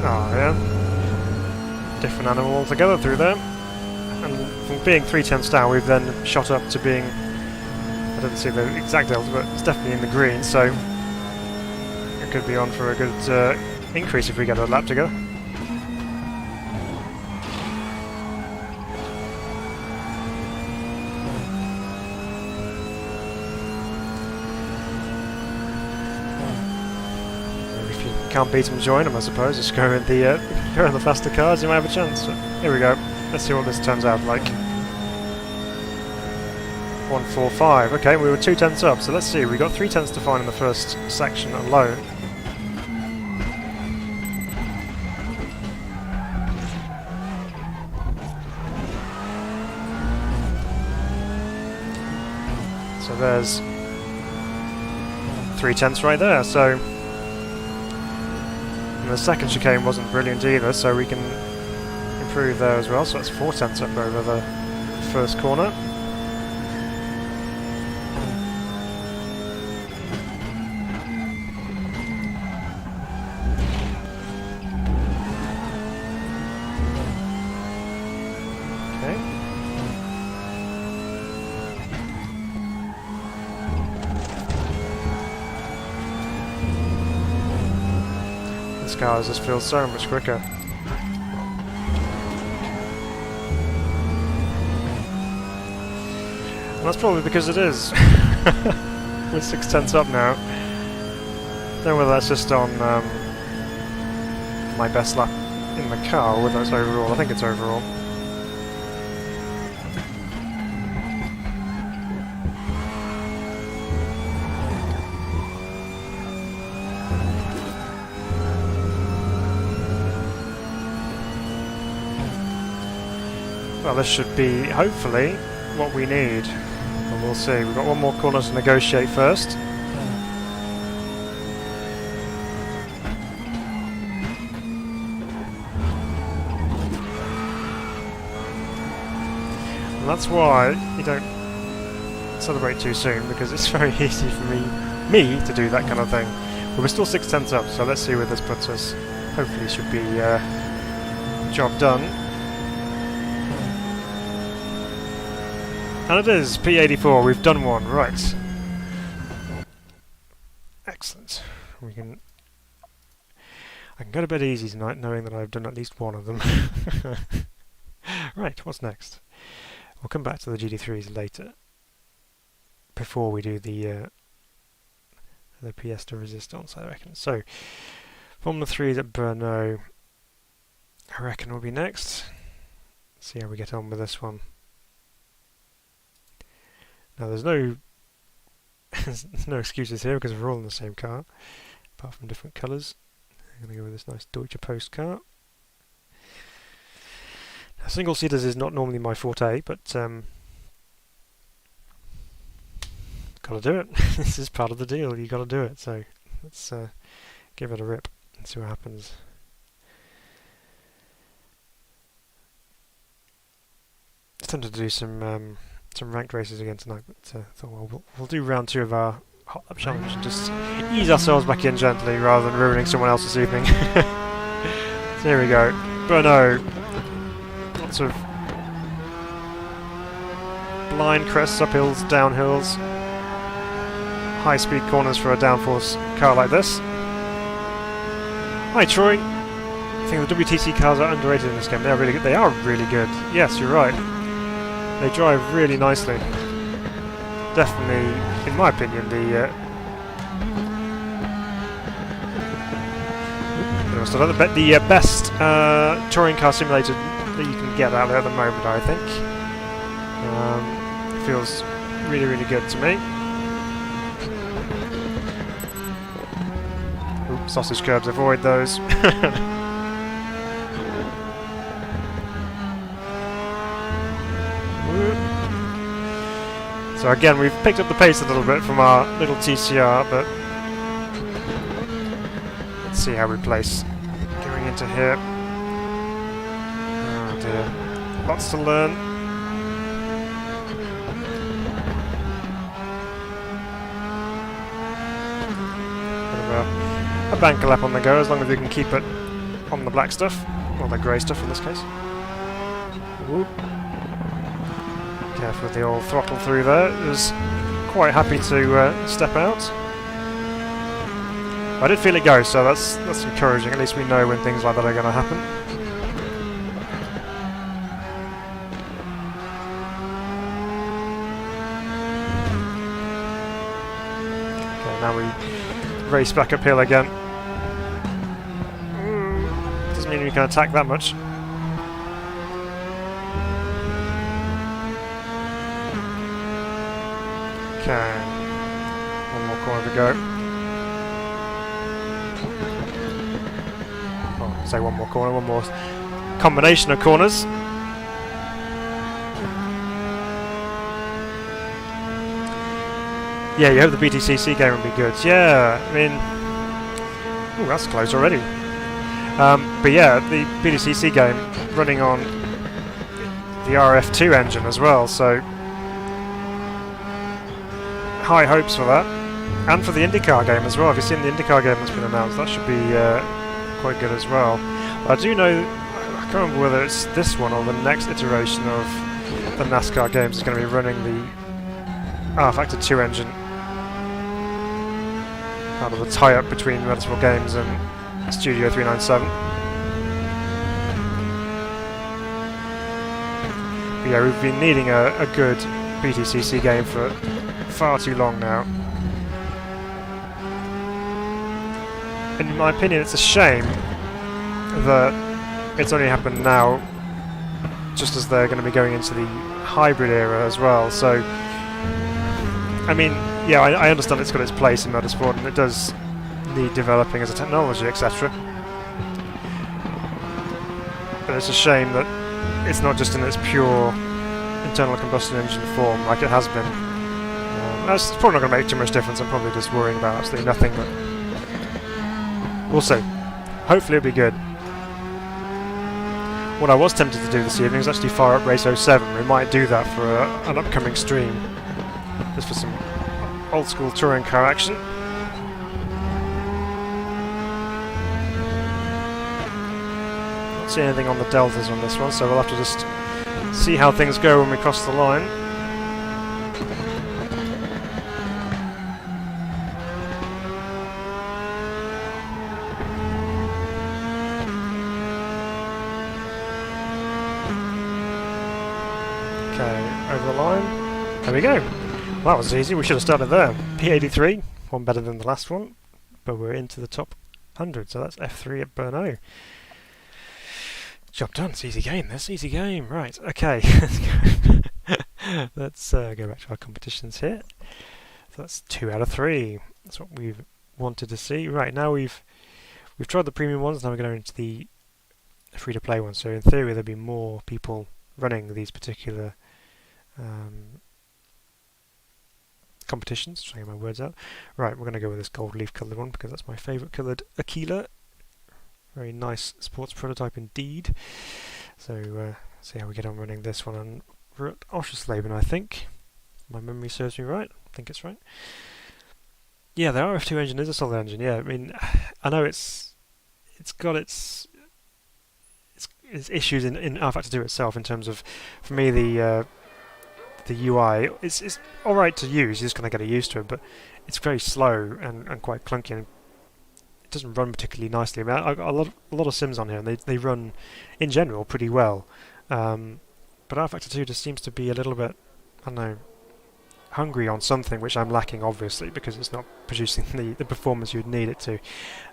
Oh yeah, different animal altogether through there. And from being 3/10 down, we've then shot up to being, I don't see the exact delta, but it's definitely in the green, so it could be on for a good increase if we get a lap together. Can't beat them, join them, I suppose. Just go in the faster cars, you might have a chance. So, here we go. Let's see what this turns out like. 145. Okay, we were 2/10 up, so let's see. We got 3/10 to find in the first section alone. So there's 3/10 right there. So. The second chicane wasn't brilliant either, so we can improve there as well. So that's 4/10 up over the first corner. Okay. Cars just feel so much quicker. And that's probably because it is. We're 6/10 up now. Don't know whether that's just on my best lap in the car or whether that's overall. I think it's overall. Well, this should be, hopefully, what we need. And we'll see. We've got one more corner to negotiate first. And that's why you don't celebrate too soon, because it's very easy for me to do that kind of thing. But we're still 6/10 up, so let's see where this puts us. Hopefully should be job done. And it is P84, we've done one, right. Excellent. I can go to bed easy tonight knowing that I've done at least one of them. Right, what's next? We'll come back to the GT3s later. before we do the pièce de résistance, I reckon. So, Formula 3 at Brno, I reckon will be next. See how we get on with this one. Now there's no excuses here because we're all in the same car, apart from different colours. I'm going to go with this nice Deutsche Post car. Now, single seaters is not normally my forte, but gotta do it. This is part of the deal. You gotta do it. So let's give it a rip and see what happens. It's tempted to do some ranked races again tonight, but thought, well, we'll do round 2 of our hot lap challenge and just ease ourselves back in gently rather than ruining someone else's evening. So here we go. Brno. Lots of blind crests, uphills, downhills, high-speed corners for a downforce car like this. Hi Troy. I think the WTC cars are underrated in this game. They are really good. They are really good. Yes, you're right. They drive really nicely. Definitely, in my opinion, the best touring car simulator that you can get out there at the moment, I think. Feels really, really good to me. Oops, sausage curbs, avoid those. So again, we've picked up the pace a little bit from our little TCR, but let's see how we place going into here. Oh dear, lots to learn. Bit of a banker lap on the go, as long as we can keep it on the black stuff, or the grey stuff in this case. Whoop. Careful with the old throttle through there. It was quite happy to step out. I did feel it go, so that's encouraging. At least we know when things like that are going to happen. Okay, now we race back uphill again. Doesn't mean we can attack that much. Okay, one more corner to go. Oh, say one more corner, one more combination of corners. Yeah, you hope the BTCC game will be good. Yeah, I mean, ooh, that's close already. But yeah, the BTCC game running on the RF2 engine as well, so high hopes for that, and for the IndyCar game as well. Have you seen the IndyCar game that's been announced? That should be quite good as well. But I do know, I can't remember whether it's this one or the next iteration of the NASCAR games is going to be running the R-Factor 2 engine, part of the tie-up between Motorsport Games and Studio 397. But yeah, we've been needing a good BTCC game for far too long now. And in my opinion, it's a shame that it's only happened now, just as they're going to be going into the hybrid era as well. So, I mean, yeah, I understand it's got its place in motorsport and it does need developing as a technology, etc. But it's a shame that it's not just in its pure internal combustion engine form like it has been. That's probably not going to make too much difference. I'm probably just worrying about absolutely nothing, but we'll see. Hopefully it'll be good. What I was tempted to do this evening is actually fire up Race 07. We might do that for an upcoming stream, just for some old school touring car action. Not seeing anything on the deltas on this one, so we'll have to just see how things go when we cross the line. Okay, over the line. There we go. Well, that was easy, we should have started there. P83, one better than the last one, but we're into the top 100, so that's F3 at Brno. Job done, it's easy game this, easy game. Right, okay, let's go back to our competitions here. So that's 2 out of 3, that's what we've wanted to see. Right, now we've tried the premium ones, now we're going into the free-to-play ones, so in theory there'll be more people running these particular competitions. Trying to get my words out. Right, we're going to go with this gold leaf coloured one because that's my favourite coloured Aquila. Very nice sports prototype indeed. So see how we get on running this one. And we're at Oschersleben, I think. My memory serves me right. I think it's right. Yeah, the RF2 engine is a solid engine. Yeah, I mean, I know it's got its issues in rFactor 2 itself in terms of, for me, the UI, it's alright to use, you're just going to get used to it, but it's very slow and quite clunky, and it doesn't run particularly nicely. I mean, I've got a lot of sims on here, and they run, in general, pretty well. But rFactor 2 just seems to be a little bit, I don't know, hungry on something, which I'm lacking, obviously, because it's not producing the performance you'd need it to.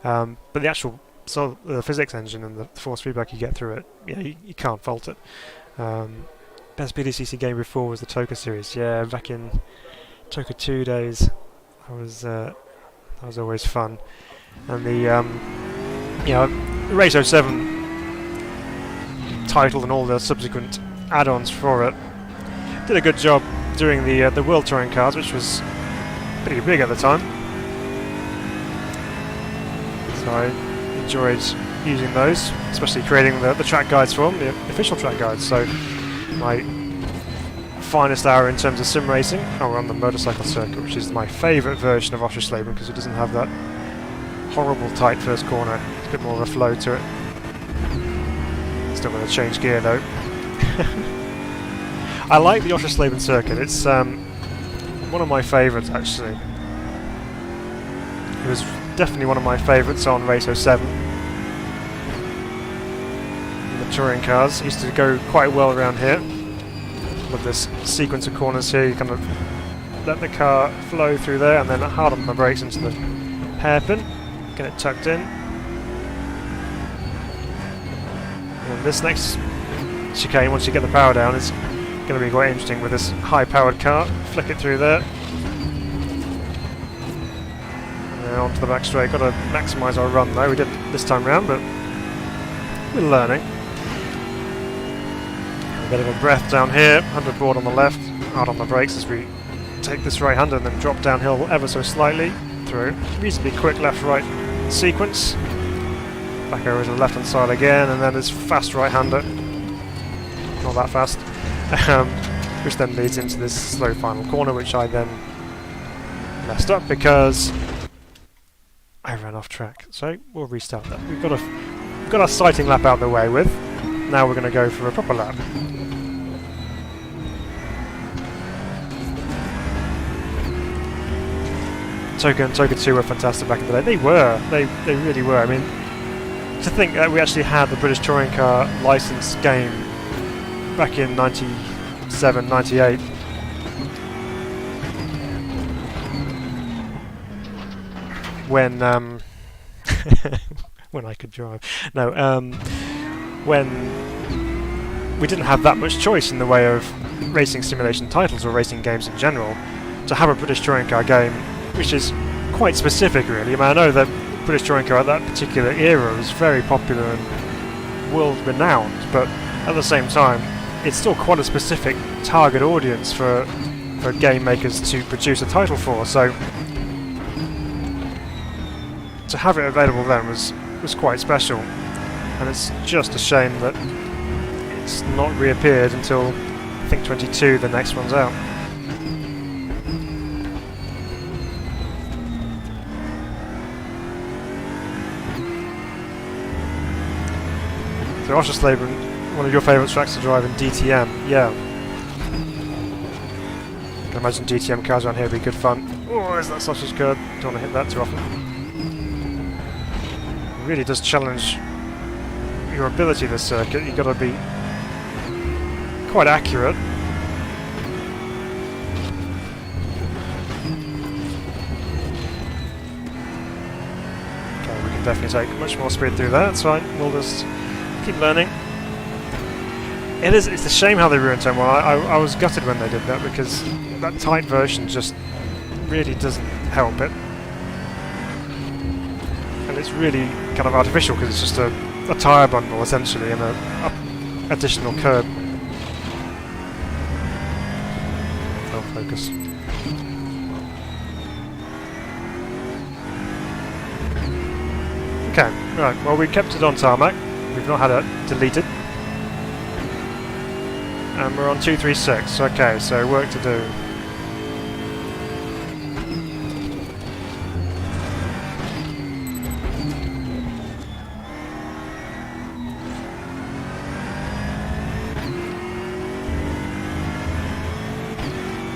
But the actual the physics engine and the force feedback you get through it, yeah, you can't fault it. Best PDCC game before was the Toka series. Yeah, back in Toka 2 days, that was always fun. And the Race 07 title and all the subsequent add-ons for it did a good job doing the World Touring cars, which was pretty big at the time. So I enjoyed using those, especially creating the track guides for them, the official track guides. So my finest hour in terms of sim racing, we're on the motorcycle circuit, which is my favourite version of Oschersleben because it doesn't have that horrible tight first corner. It's a bit more of a flow to it. Still going to change gear though. I like the Oschersleben circuit. It's one of my favourites actually. It was definitely one of my favourites on Race 07. The touring cars used to go quite well around here. With this sequence of corners here, you kind of let the car flow through there and then hard on the brakes into the hairpin, get it tucked in. And this next chicane, once you get the power down, is going to be quite interesting with this high-powered car. Flick it through there. And then onto the back straight. Got to maximise our run though. We did this time round, but we're learning. A bit of a breath down here. 100 board on the left. Hard on the brakes as we take this right-hander and then drop downhill ever so slightly through. Reasonably quick left-right sequence. Back over to the left-hand side again, and then this fast right-hander. Not that fast. Which then leads into this slow final corner, which I then messed up because I ran off track. So we'll restart that. We've got our sighting lap out of the way with. Now we're going to go for a proper lap. Toka and Toka 2 were fantastic back in the day. They were. They really were. I mean, to think that we actually had the British Touring Car licensed game back in 97, 98. When when I could drive. No, when we didn't have that much choice in the way of racing simulation titles or racing games in general, to have a British Touring Car game, which is quite specific really. I mean, I know that British Touring Car at that particular era was very popular and world renowned, but at the same time it's still quite a specific target audience for game makers to produce a title for, so to have it available then was quite special, and it's just a shame that it's not reappeared until I think 22, the next one's out. So Oschersleben, one of your favourite tracks to drive in DTM, yeah. I can imagine DTM cars around here would be good fun. Oh, there's that sausage curd, don't want to hit that too often. It really does challenge your ability this circuit, you've got to be quite accurate. definitely take much more speed through there. It's fine. We'll just keep learning. It's a shame how they ruined Turn 1. I was gutted when they did that, because that tight version just really doesn't help it. And it's really kind of artificial, because it's just a tyre bundle, essentially, and a additional curb. I'll focus. Okay, right, well, we kept it on tarmac. We've not had it deleted. And we're on 236. Okay, so work to do.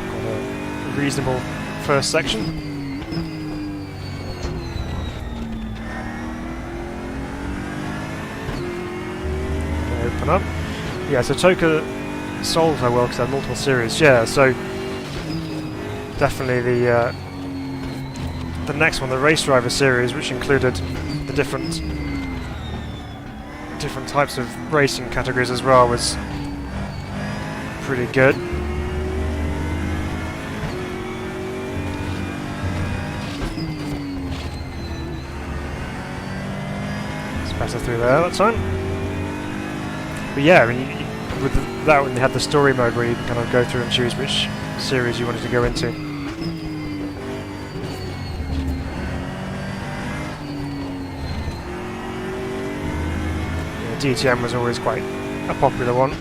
Got a reasonable first section. Open up. Yeah, so Toka solved her well because they had multiple series. Yeah, so definitely the next one, the Race Driver series, which included the different types of racing categories as well, was pretty good. It's better through there that time. But yeah, I mean, with that one, they had the story mode where you can kind of go through and choose which series you wanted to go into. Yeah, DTM was always quite a popular one.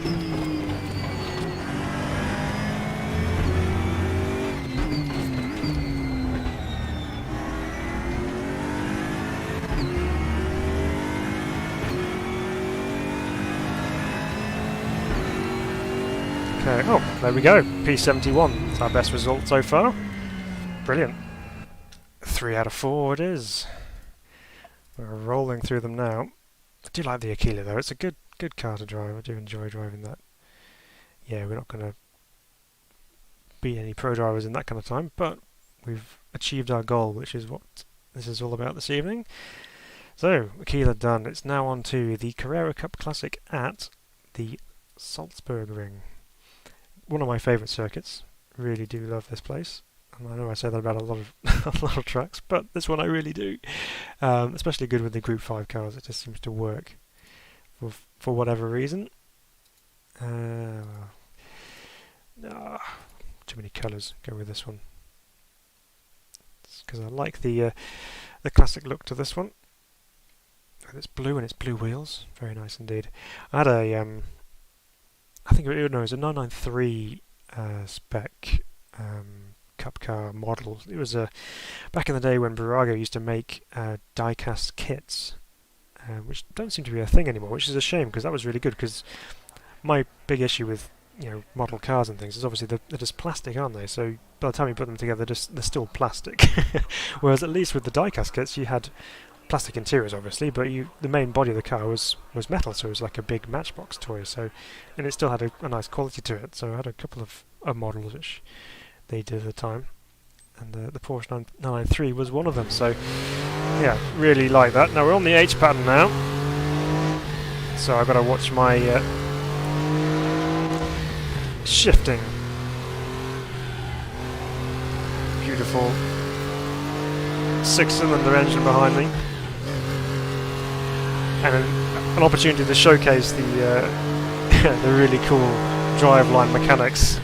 Okay, oh, there we go. P71. It's our best result so far. Brilliant. 3 out of 4 it is. We're rolling through them now. I do like the Aquila though. It's a good car to drive. I do enjoy driving that. Yeah, we're not going to beat any pro drivers in that kind of time, but we've achieved our goal, which is what this is all about this evening. So, Aquila done. It's now on to the Carrera Cup Classic at the Salzburg Ring. One of my favourite circuits. Really do love this place. And I know I say that about a lot of tracks, but this one I really do. Especially good with the Group 5 cars. It just seems to work for whatever reason. Too many colours. Go with this one. Because I like the classic look to this one. And it's blue and it's blue wheels. Very nice indeed. I had a I think it was a 993 spec cup car model. It was back in the day when Burago used to make die-cast kits, which don't seem to be a thing anymore, which is a shame because that was really good. Because my big issue with model cars and things is obviously they're just plastic, aren't they? So by the time you put them together, they're still plastic. Whereas at least with the die-cast kits, you had plastic interiors, obviously, but the main body of the car was metal, so it was like a big Matchbox toy. So, and it still had a nice quality to it. So I had a couple of models which they did at the time, and the Porsche 993 was one of them. So yeah, really like that. Now we're on the H pattern now, so I've got to watch my shifting. Beautiful 6-cylinder engine behind me. And an opportunity to showcase the the really cool driveline mechanics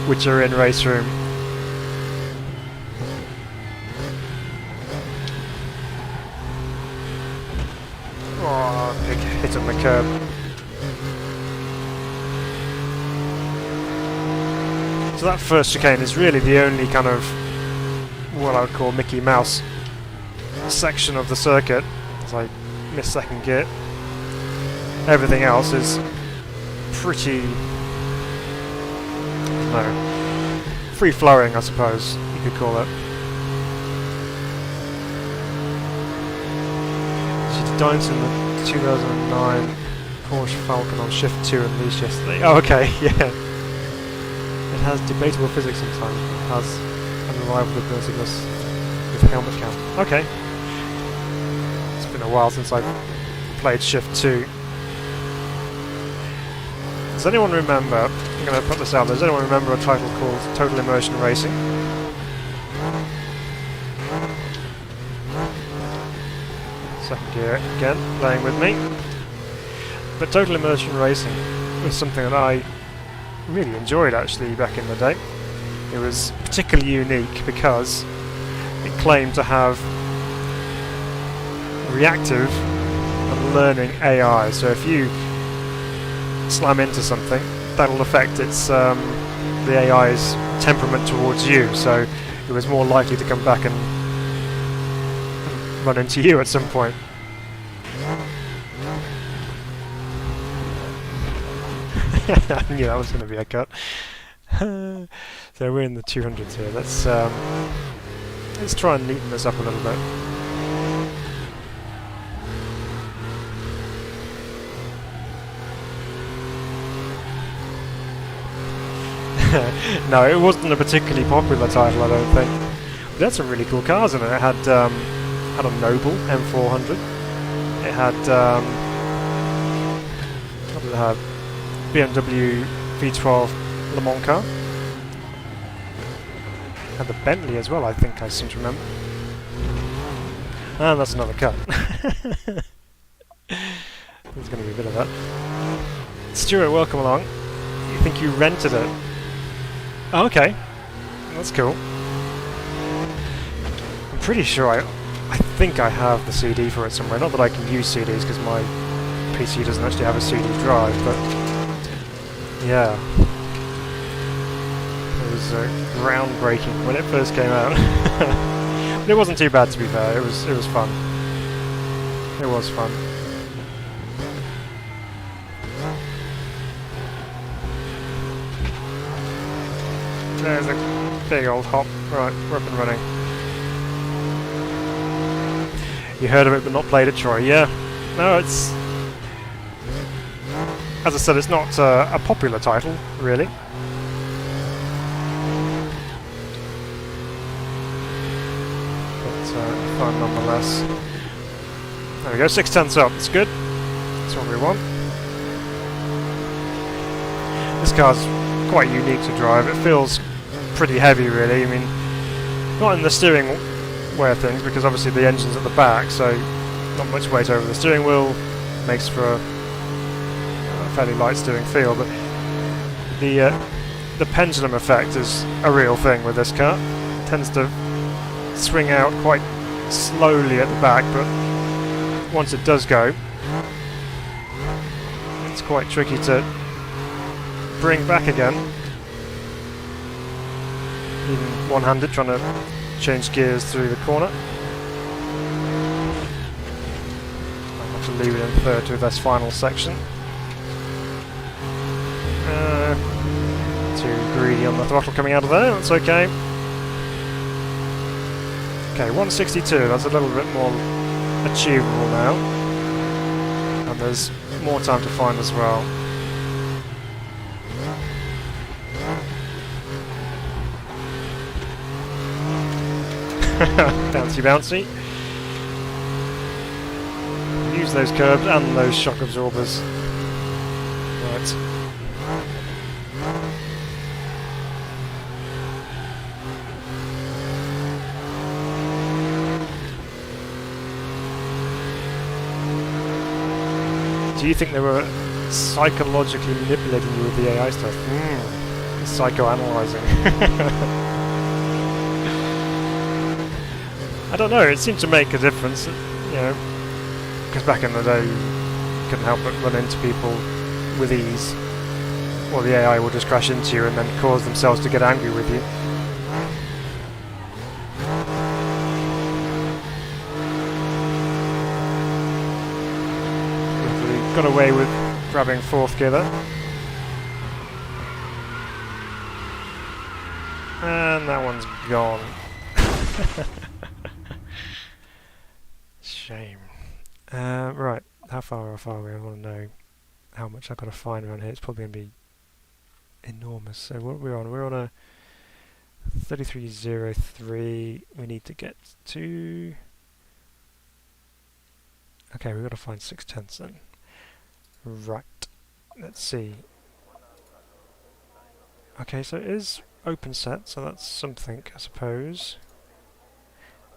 which are in RaceRoom. Oh, big hit on the curb. So that first chicane is really the only kind of what I would call Mickey Mouse section of the circuit. It's like miss second gear. Everything else is pretty, free-flowing, I suppose you could call it. She dined in the 2009 Porsche Falcon on Shift 2 and leased yesterday. Oh, okay, yeah. It has debatable physics sometimes, but it has unreliable ability with helmet count. Okay. It's been a while since I played Shift 2. Does anyone remember, I'm going to put this out there, does anyone remember a title called Total Immersion Racing? Second gear again, playing with me. But Total Immersion Racing was something that I really enjoyed actually back in the day. It was particularly unique because it claimed to have reactive and learning AI. So if you slam into something, that'll affect its the AI's temperament towards you. So it was more likely to come back and run into you at some point. I knew that was going to be a cut. So we're in the 200s here. Let's try and neaten this up a little bit. No, it wasn't a particularly popular title, I don't think. But it had some really cool cars in it. It had a Noble M400. It had what did it have? BMW V12 Le Mans car. And the Bentley as well, I think I seem to remember. And that's another cut. There's going to be a bit of that. Stuart, welcome along. You think you rented it? Oh, okay. That's cool. I'm pretty sure I think I have the CD for it somewhere. Not that I can use CDs because my PC doesn't actually have a CD drive, but yeah. It was groundbreaking when it first came out. But it wasn't too bad, to be fair. It was fun. It was fun. There's a big old hop. Right, we're up and running. You heard of it but not played it, Troy? Yeah. No, it's... As I said, it's not a popular title, really. But fun nonetheless. There we go, 6/10 up. That's good. That's what we want. This car's quite unique to drive. It feels pretty heavy, really. I mean, not in the steering way of things, because obviously the engine's at the back, so not much weight over the steering wheel. Makes for a fairly light steering feel, but the pendulum effect is a real thing with this car. It tends to swing out quite slowly at the back, but once it does go, it's quite tricky to bring back again. Even one-handed, trying to change gears through the corner. I'll have to leave it in third to this final section. Too greedy on the throttle coming out of there, that's okay. Okay, 162, that's a little bit more achievable now. And there's more time to find as well. Bouncy bouncy. Use those curbs and those shock absorbers. Right. Do you think they were psychologically manipulating you with the AI stuff? Psychoanalyzing. I don't know, it seemed to make a difference, you know, because back in the day you couldn't help but run into people with ease, or the AI would just crash into you and then cause themselves to get angry with you. Got away with grabbing fourth gear there. And that one's gone. Shame. Right, how far off are we? I want to know how much I've got to find around here. It's probably going to be enormous. So what are we on? We're on a 33.03. We need to get to Okay, we've got to find 6/10 then. Right. Let's see. Okay, so it is open set, so that's something, I suppose.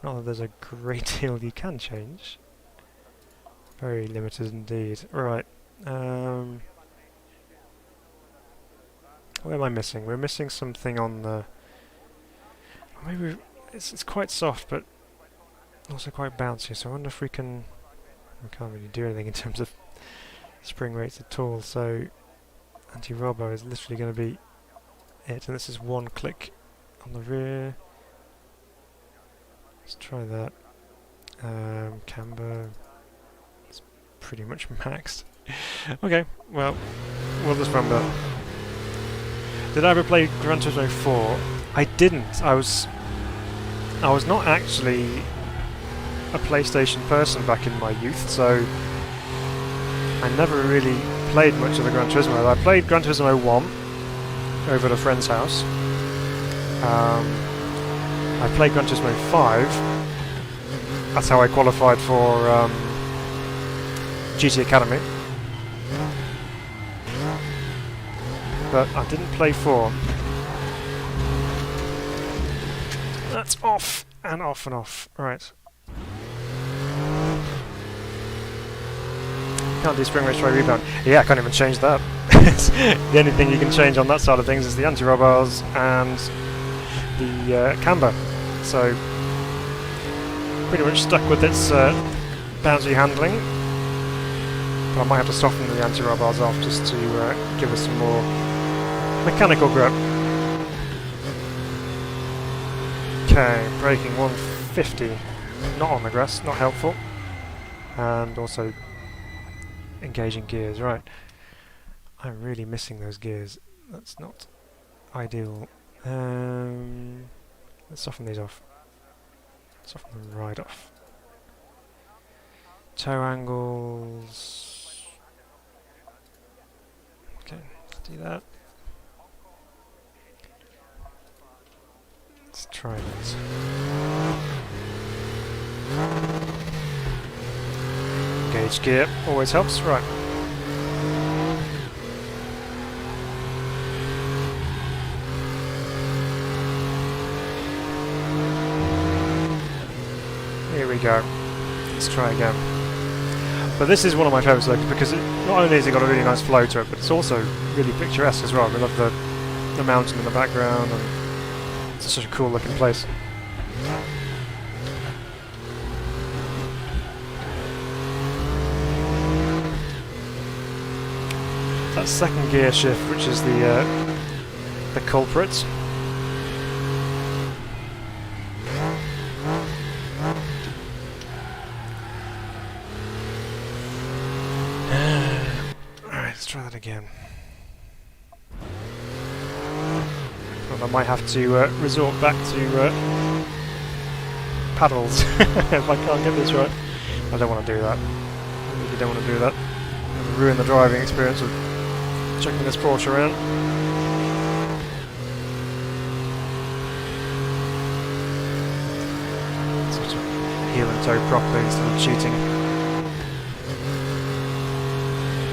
Not that there's a great deal you can change. Very limited indeed. Right. What am I missing? We're missing something on the... Maybe it's quite soft, but also quite bouncy, so I wonder if we can... We can't really do anything in terms of spring rates at all, so anti-robo is literally going to be it, and this is one click on the rear. Let's try that. Camber, it's pretty much maxed. Okay, well, we'll just run that. Did I ever play Gran Turismo 4? I didn't. I was not actually a PlayStation person back in my youth, so I never really played much of the Gran Turismo. I played Gran Turismo 1 over at a friend's house. I played Gran Turismo 5. That's how I qualified for GT Academy. But I didn't play 4. That's off and off and off. Right. Can't do spring race try rebound. Yeah, I can't even change that. The only thing you can change on that side of things is the anti-roll bars and the camber. So pretty much stuck with its bouncy handling. But I might have to soften the anti-roll bars off just to give us some more mechanical grip. Okay, braking 150. Not on the grass, not helpful. And also engaging gears, right. I'm really missing those gears. That's not ideal. Let's soften these off. Soften them right off. Toe angles. Okay, let's do that. Let's try this. Engage gear always helps, right. Here we go. Let's try again. But this is one of my favourite circuits because not only has it got a really nice flow to it, but it's also really picturesque as well. I love the mountain in the background, and it's such a cool looking place. That second gear shift, which is the culprit. Alright, let's try that again. Well, I might have to resort back to paddles if I can't get this right. I don't want to do that. I really don't want to do that. It'll ruin the driving experience of checking this Porsche around. Sort of heel and toe properly instead of cheating.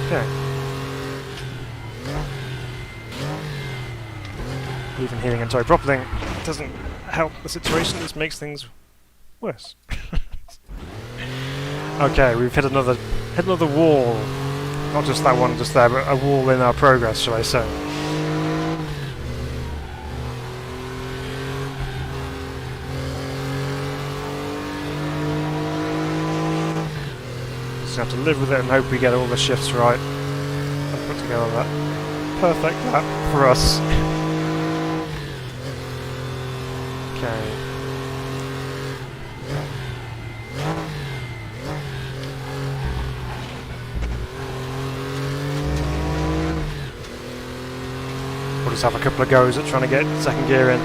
Okay. Even heeling and toe properly doesn't help the situation, this makes things worse. Okay, we've hit another wall. Not just that one just there, but a wall in our progress, shall I say. Just have to live with it and hope we get all the shifts right. And put together that perfect lap for us. Okay. We'll just have a couple of goes at trying to get second gear in.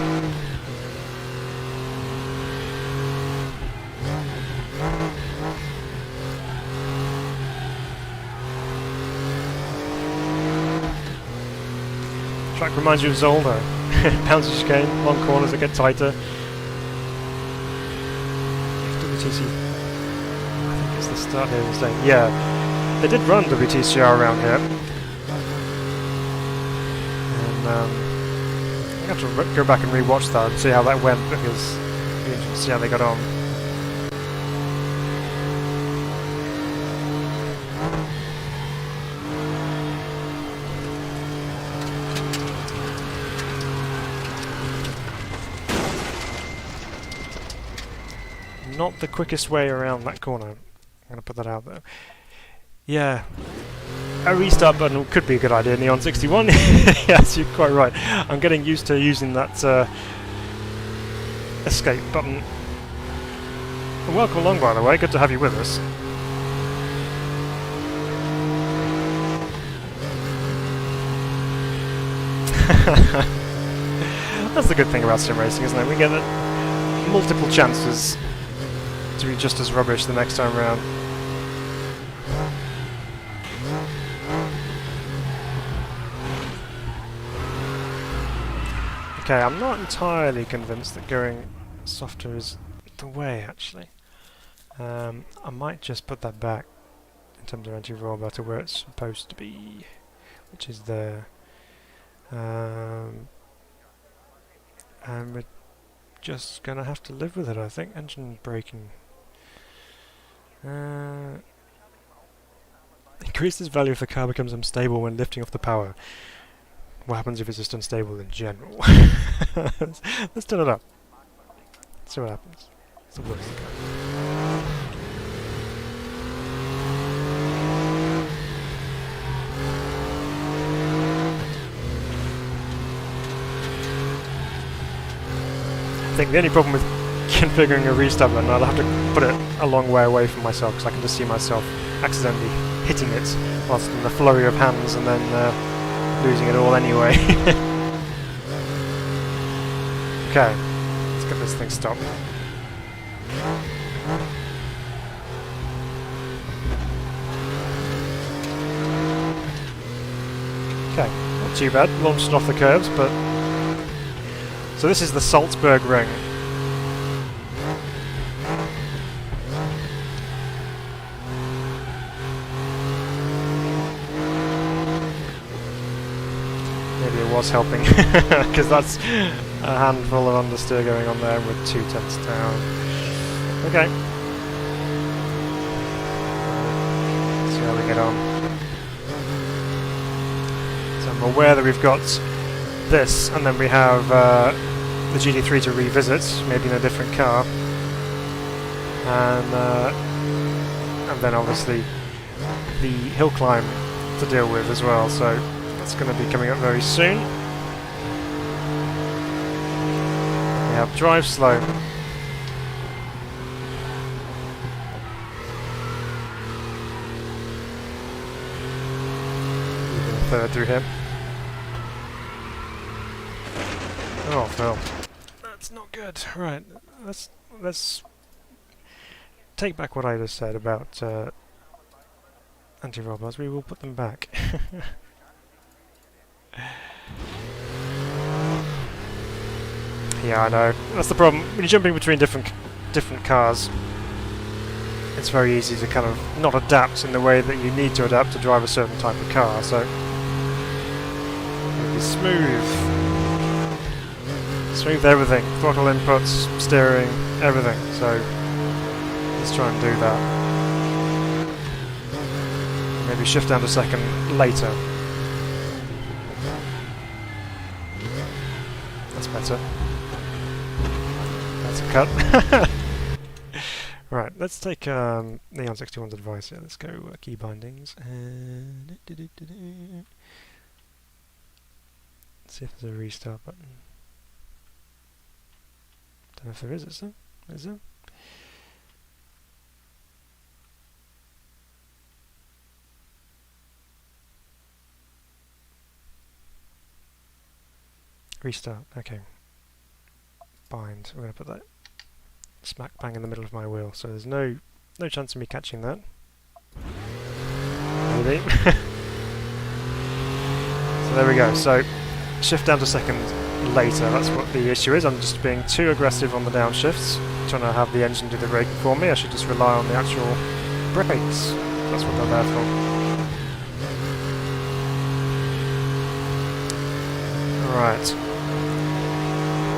Track reminds you of Zoldo. Bounces chicane, long corners that get tighter. FWTC, I think Is the start here insane? Yeah, they did run WTCR around here. And I have to go back and re-watch that and see how that went, because it'd be interesting to see how they got on. Not the quickest way around that corner. I'm going to put that out there. Yeah, a restart button could be a good idea, Neon 61. Yes, you're quite right. I'm getting used to using that escape button. And welcome along, by the way. Good to have you with us. That's the good thing about sim racing, isn't it? We get multiple chances to be just as rubbish the next time round. Okay, I'm not entirely convinced that going softer is the way, actually. I might just put that back in terms of anti-roll bar to where it's supposed to be, which is there. And we're just gonna have to live with it, I think. Engine braking. Increases value if the car becomes unstable when lifting off the power. What happens if it's just unstable in general? Let's turn it up. See what happens. It's the worst thing. I think the only problem with configuring a restart button, I'll have to put it a long way away from myself, because I can just see myself accidentally hitting it whilst in the flurry of hands and then losing it all anyway. Okay, let's get this thing stopped. Okay, not too bad. Launched it off the curves, but... So this is the Salzburg ring. Maybe it was helping, because that's a handful of understeer going on there with 2 tenths down. Okay. Let's see how we get on. So I'm aware that we've got this, and then we have the GT3 to revisit, maybe in a different car. And then obviously the hill climb to deal with as well, so that's going to be coming up very soon. We have drive slow. Even a third through here. Oh, Phil. That's not good. Right, let's take back what I just said about anti-roll bars. We will put them back. Yeah, I know. That's the problem. When you're jumping between different cars, it's very easy to kind of not adapt in the way that you need to adapt to drive a certain type of car. So, be smooth. Smooth everything. Throttle inputs, steering, everything. So, let's try and do that. Maybe shift down to second later. That's better. That's a cut. Right, let's take Neon 61's advice here. Let's go key bindings. And see if there's a restart button. Don't know if there is, is there? Is there? Restart, okay. Bind, we're going to put that smack bang in the middle of my wheel, so there's no chance of me catching that. Maybe. So there we go, so shift down to second later, that's what the issue is. I'm just being too aggressive on the downshifts, trying to have the engine do the braking for me. I should just rely on the actual brakes. That's what they're there for. Right.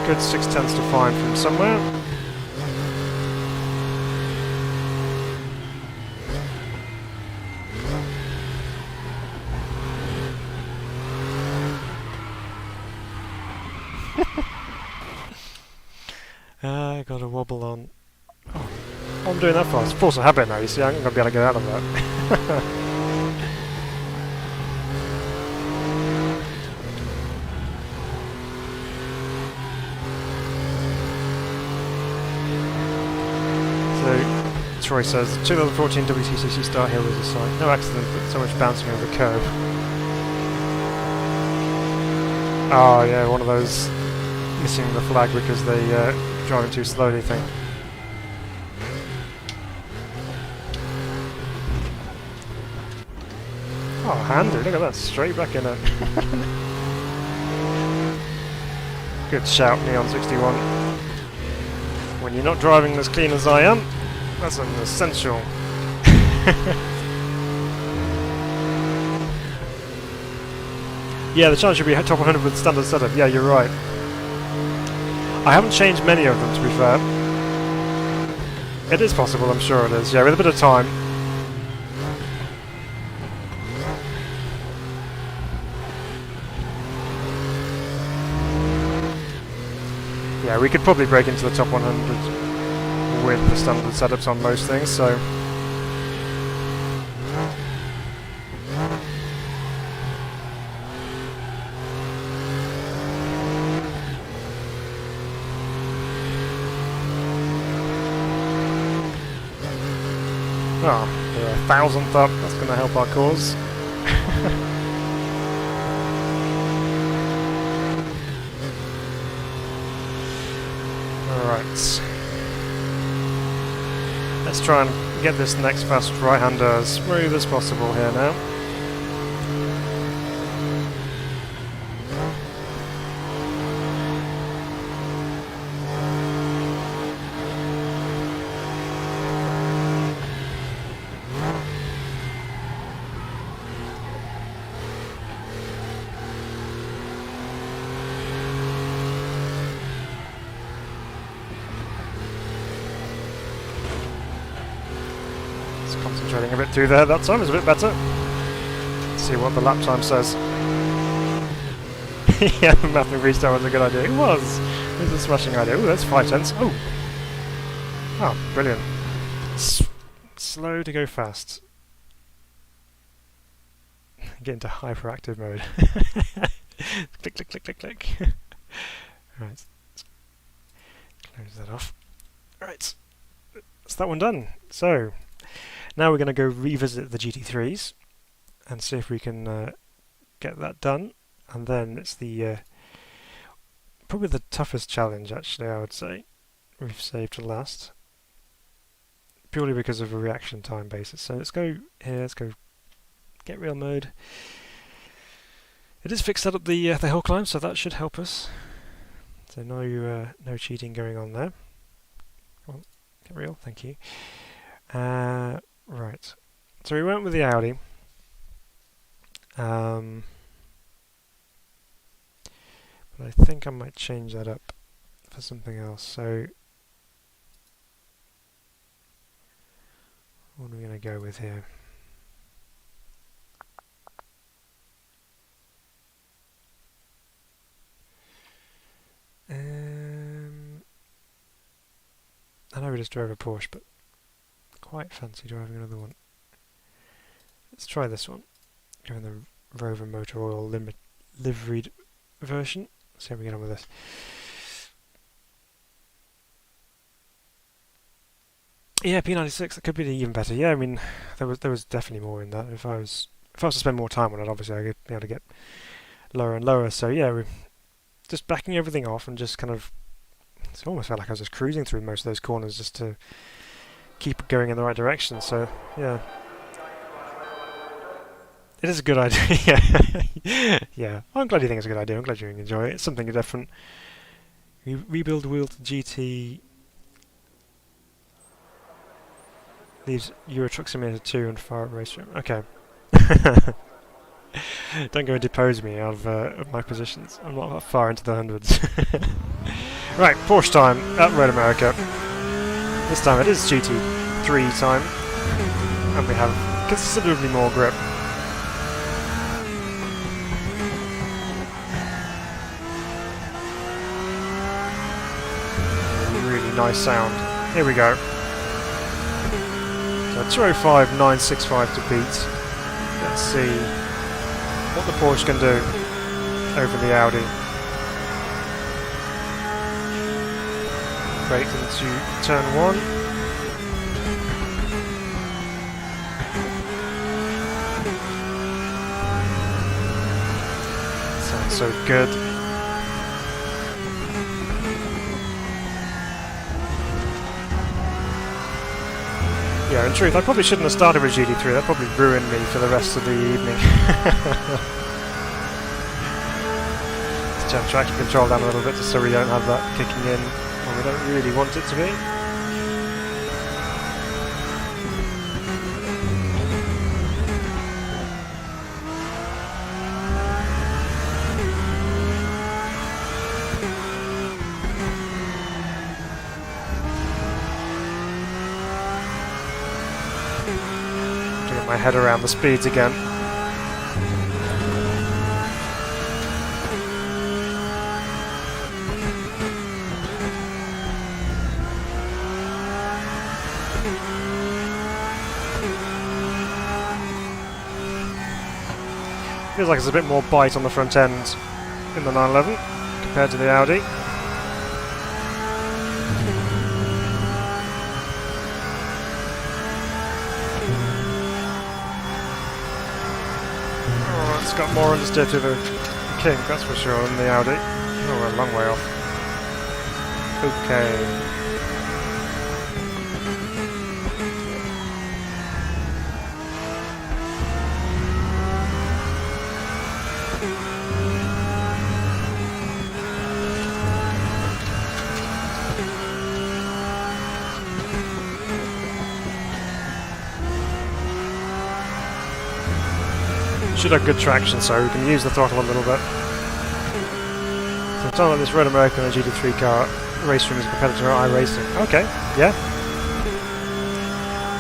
Good 6/10 to find from somewhere. I got a wobble on. Oh, I'm doing that fast. Force of habit now, you see, I'm going to be able to get out of that. So, Troy says, 2014 WTCC Star Hill was a sight. No accident, but so much bouncing over the curb. Oh yeah, one of those missing the flag because they driving too slowly thing. Oh, handy, look at that, straight back in it. Good shout, Neon61. When you're not driving as clean as I am, that's an essential. Yeah, the chance should be top 100 with standard setup, yeah, you're right. I haven't changed many of them, to be fair. It is possible, I'm sure it is, yeah, with a bit of time. Yeah, we could probably break into the top 100 with the standard setups on most things, so... Oh, we're 1,000th up, that's going to help our cause. Alright. Let's try and get this next fast right-hander as smooth as possible here now. Concentrating a bit too there that time is a bit better. Let's see what the lap time says. Yeah, the mapping restart was a good idea. It was! It was a smashing idea. Oh, that's 5/10. Oh! Oh, brilliant. Slow to go fast. Get into hyperactive mode. Click, click, click, click, click. Right. Close that off. Right. That's that one done. So, now we're going to go revisit the GT3s and see if we can get that done. And then it's the probably the toughest challenge, actually, I would say. We've saved to last. Purely because of a reaction time basis. So let's go here, let's go get real mode. It is fixed up the Hillclimb, so that should help us. So no cheating going on there. Come on, get real, thank you. Right, so we went with the Audi. But I think I might change that up for something else. So what are we going to go with here? I know we just drove a Porsche, but quite fancy driving another one. Let's try this one. Go in the Rover Motor Oil liveried version. Let's see how we get on with this. Yeah, P96. That could be even better. Yeah, I mean, there was definitely more in that. If I was to spend more time on it, obviously I could be able to get lower and lower. So yeah, we're just backing everything off and just kind of. It almost felt like I was just cruising through most of those corners just to keep going in the right direction. So yeah. It is a good idea. Yeah, I'm glad you think it's a good idea. I'm glad you enjoy it. It's something different. Rebuild wheel to GT. Leaves Euro Truck Simulator 2 and far at Race Room. Okay. Don't go and depose me of my positions. I'm not that far into the hundreds. Right, Porsche time at Road America. This time it is GT3 time, and we have considerably more grip. Really nice sound. Here we go. So 205.965 to beat. Let's see what the Porsche can do over the Audi. Brake into turn 1. Sounds so good. Yeah, in truth, I probably shouldn't have started with GT3. That probably ruined me for the rest of the evening. Let's turn traction control down a little bit just so we don't have that kicking in when we don't really want it to be. My head around the speeds again. Feels like there's a bit more bite on the front end in the 911 compared to the Audi. It's got more understeer to the King, that's for sure, than the Audi. Oh, we're a long way off. Okay. Should have good traction, so we can use the throttle a little bit. So it's not like this Road America and a GT3 car. RaceRoom is a competitor at iRacing. Okay, yeah.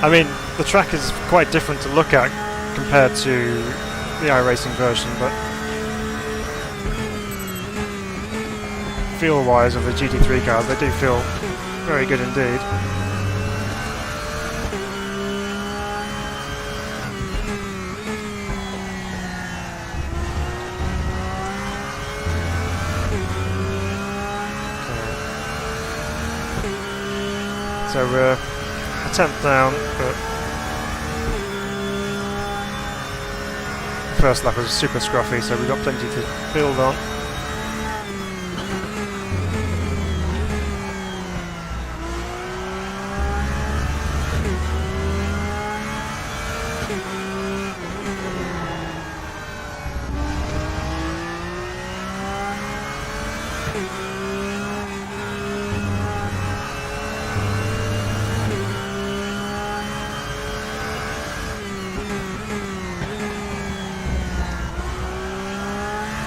I mean, the track is quite different to look at compared to the iRacing version, but feel-wise of the GT3 cars, they do feel very good indeed. So we're a tenth down, but the first lap was super scruffy, so we've got plenty to build on.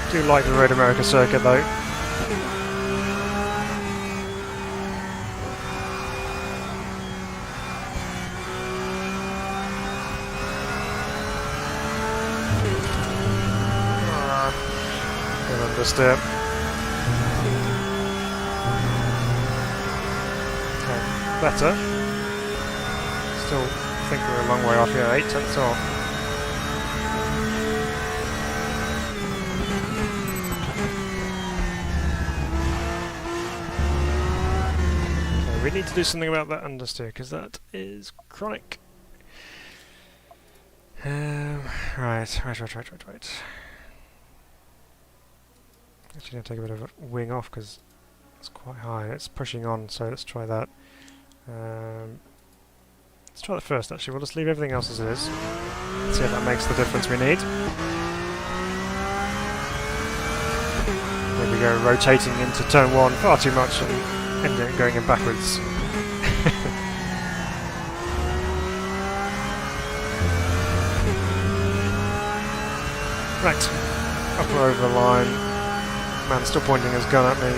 I do like the Road America circuit though. Good understeer. Okay, better. Still think we're a long way off here, 8/10 off. We need to do something about that understeer because that is chronic. Right. Actually, going to take a bit of a wing off because it's quite high. It's pushing on, so let's try that. Let's try that first. Actually, we'll just leave everything else as it is. See if that makes the difference we need. There we go, rotating into turn 1 far too much and ending up going in backwards. Right, up and over the line. Man, still pointing his gun at me.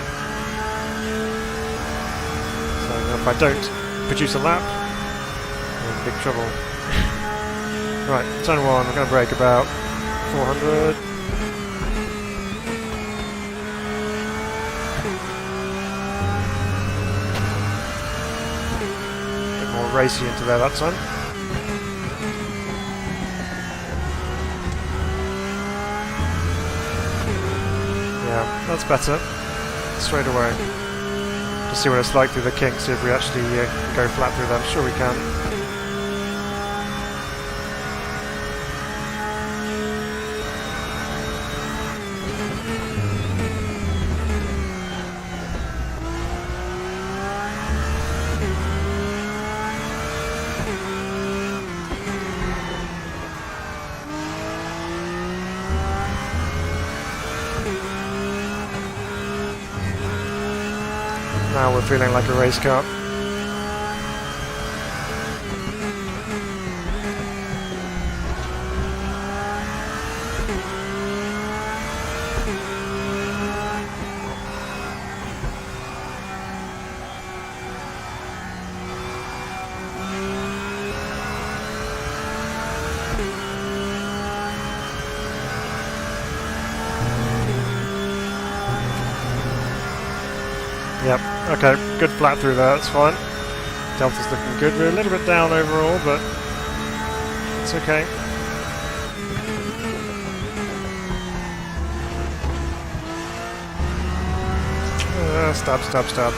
So if I don't produce a lap, I'm in big trouble. Right, turn 1, I'm going to brake about 400. Bit more racy into there that time. Yeah, that's better. Straight away. To see what it's like through the kinks if we actually go flat through them. Sure we can. Now we're feeling like a race car. Yep, okay, good flat through there, that's fine. Delta's looking good, we're a little bit down overall, but it's okay. Stab, stab, stab.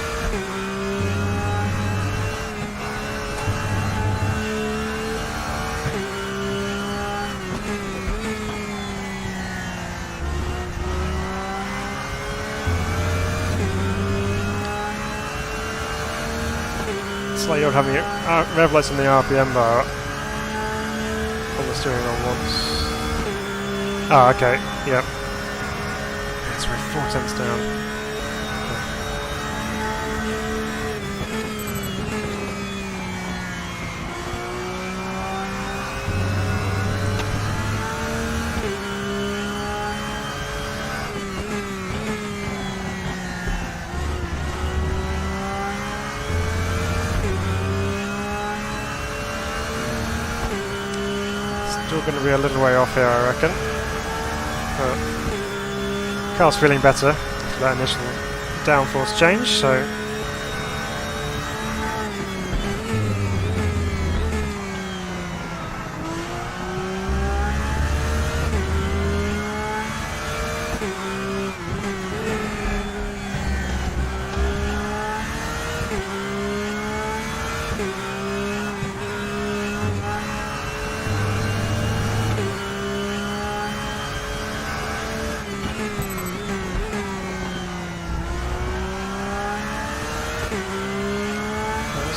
It's like you're having your rev lights on the RPM bar on the steering wheel once. Ah, okay, yep. Yes, we're 4/10 down. Still going to be a little way off here, I reckon. But car's feeling better after that initial downforce change, so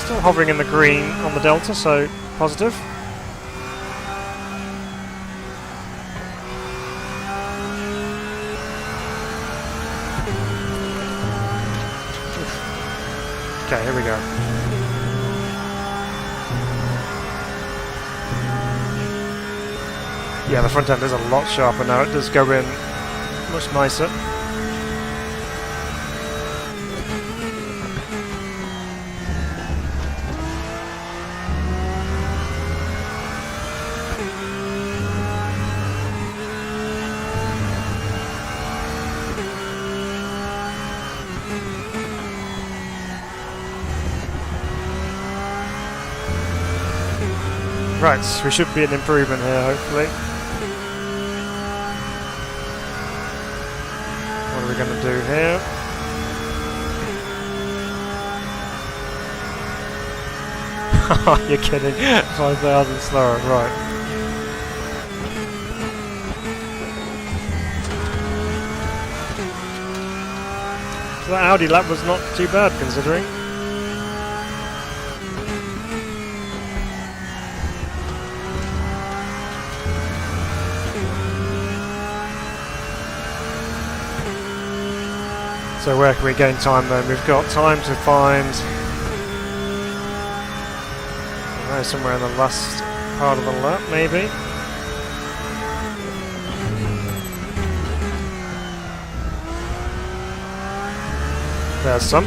still hovering in the green on the Delta, so positive. Okay, here we go. Yeah, the front end is a lot sharper now, it does go in much nicer. Right, we should be an improvement here, hopefully. What are we going to do here? You're kidding. 5,000 slower, right. So that Audi lap was not too bad, considering. So where can we gain time then? We've got time to find, I don't know, somewhere in the last part of the lap maybe. There's some.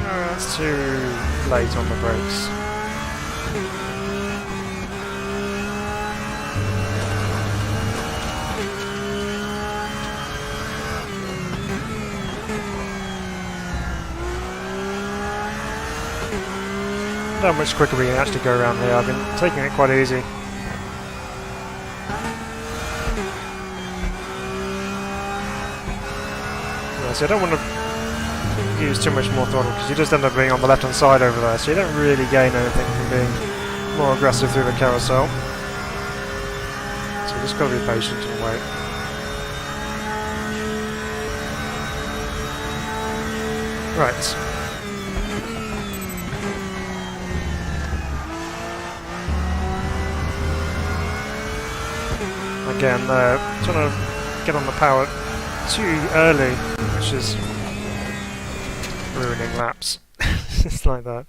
No, that's too late on the brakes. How much quicker we can actually go around here. I've been taking it quite easy. So I don't want to use too much more throttle because you just end up being on the left hand side over there, so you don't really gain anything from being more aggressive through the carousel. So you just got to be patient and wait. Right. Again, trying to get on the power too early, which is ruining laps. It's like that.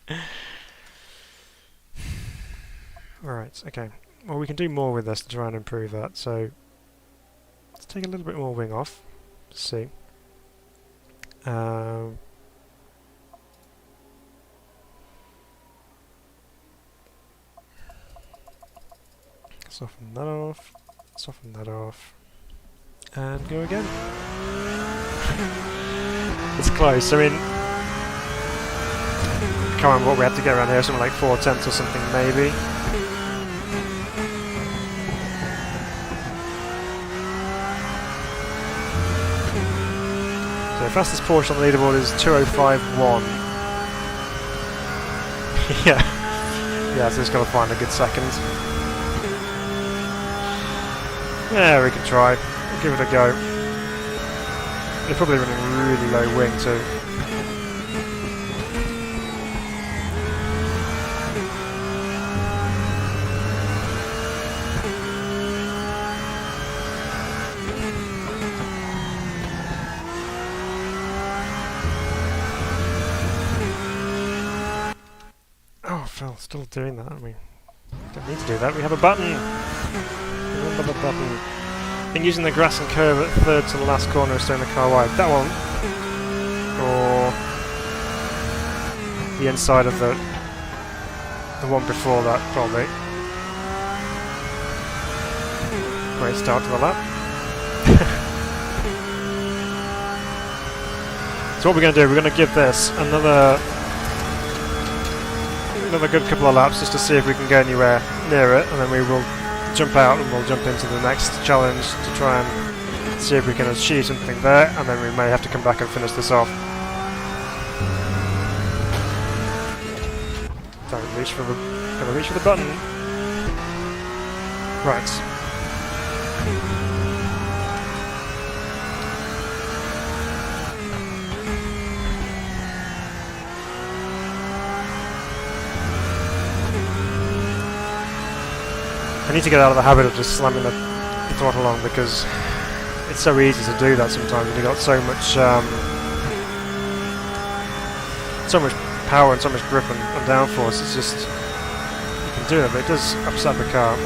Alright, okay. Well, we can do more with this to try and improve that, so let's take a little bit more wing off. Let's see. Soften that off. Soften that off. And go again. It's close. I mean, I can't remember what we had to get around here, something like 4/10 or something maybe. So the fastest Porsche on the leaderboard is 2:05.1. Yeah, so just got to find a good second. Yeah, we can try. We'll give it a go. They're probably running really low wing too. Oh, Phil, still doing that, aren't we? Don't need to do that, we have a button! Remember the button. And using the grass and curve at third to the last corner of staying the car wide. That one. Or the inside of the one before that, probably. Great start to the lap. So what we're going to do, we're going to give this another good couple of laps just to see if we can go anywhere near it, and then we will jump out and we'll jump into the next challenge to try and see if we can achieve something there, and then we may have to come back and finish this off. Don't reach for the, gotta reach for the button. Right. I need to get out of the habit of just slamming the throttle on, because it's so easy to do that sometimes when you've got so much power and so much grip and downforce. It's just, you can do it, but it does upset the car.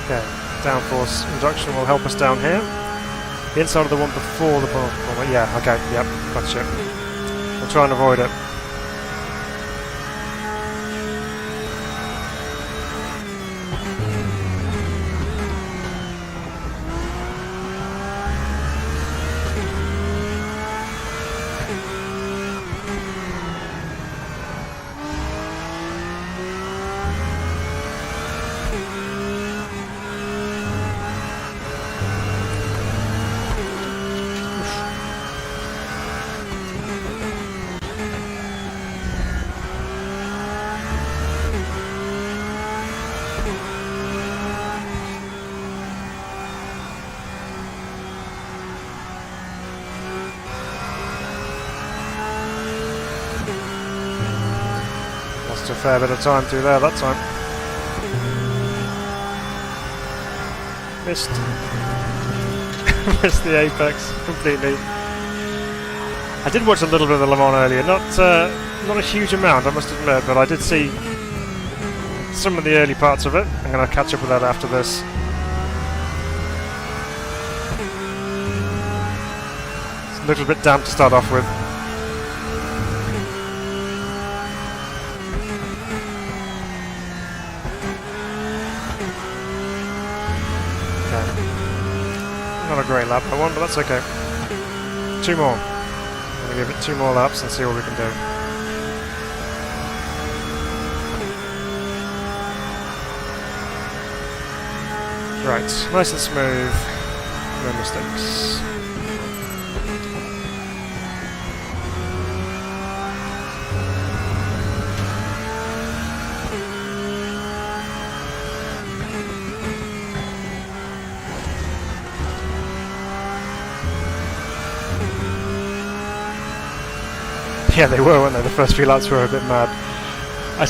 Okay, downforce induction will help us down here. The inside of the one before the bottom. Yeah, okay, yep, gotcha. We'll try and avoid it. A fair bit of time through there that time. Missed. Missed the apex completely. I did watch a little bit of the Le Mans earlier, not a huge amount, I must admit, but I did see some of the early parts of it. I'm going to catch up with that after this. It's a little bit damp to start off with. Okay. Not a great lap I won, but that's okay. 2 more. I'm going to give it 2 more laps and see what we can do. Right, nice and smooth, no mistakes. Yeah, they were, weren't they? The first few laps were a bit mad. I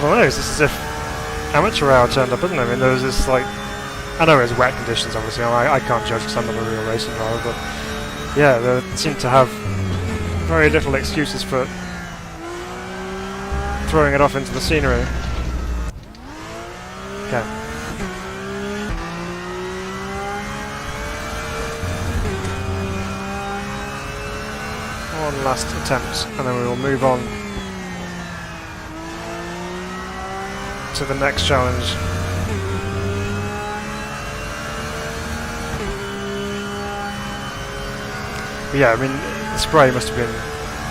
don't know, it's as if amateur hour turned up, isn't it? I mean, there was this, like... I know it was wet conditions, obviously, I can't judge because I'm not a real racing driver, but... Yeah, they seem to have very little excuses for throwing it off into the scenery. Okay. One last attempt, and then we will move on to the next challenge. But yeah, I mean, the spray must have been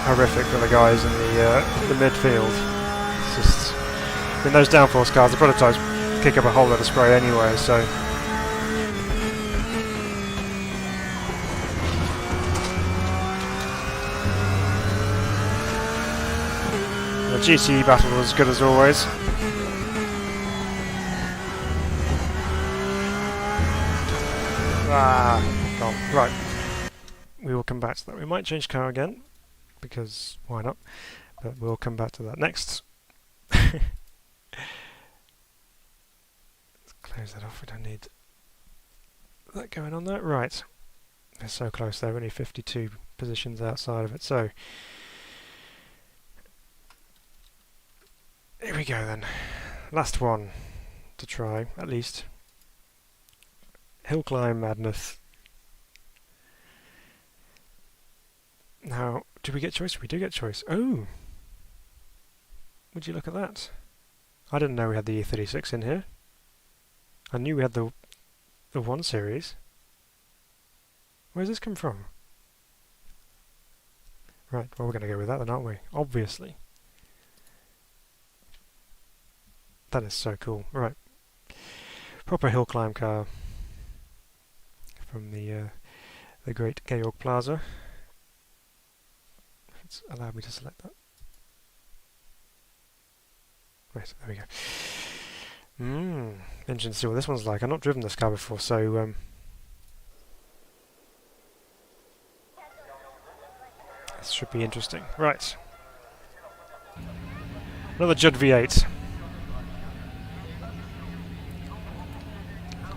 horrific for the guys in the midfield. It's just, I mean, those downforce cars, the prototypes kick up a whole lot of spray anyway, so. The GT battle was good as always. Gone. Right. We will come back to that. We might change car again, because why not? But we'll come back to that next. Let's close that off. We don't need that going on there. Right. They're so close. They're only 52 positions outside of it. So here we go then. Last one to try, at least. Hillclimb Madness. Now, do we get choice? We do get choice. Oh! Would you look at that? I didn't know we had the E36 in here. I knew we had the 1 Series. Where's this come from? Right, well we're going to go with that then, aren't we? Obviously. That is so cool. Right. Proper hill climb car. From the great Georg Plaza. It's allowed me to select that. Right, there we go. Interesting to see what this one's like. I've not driven this car before, so this should be interesting. Right. Another Judd V8.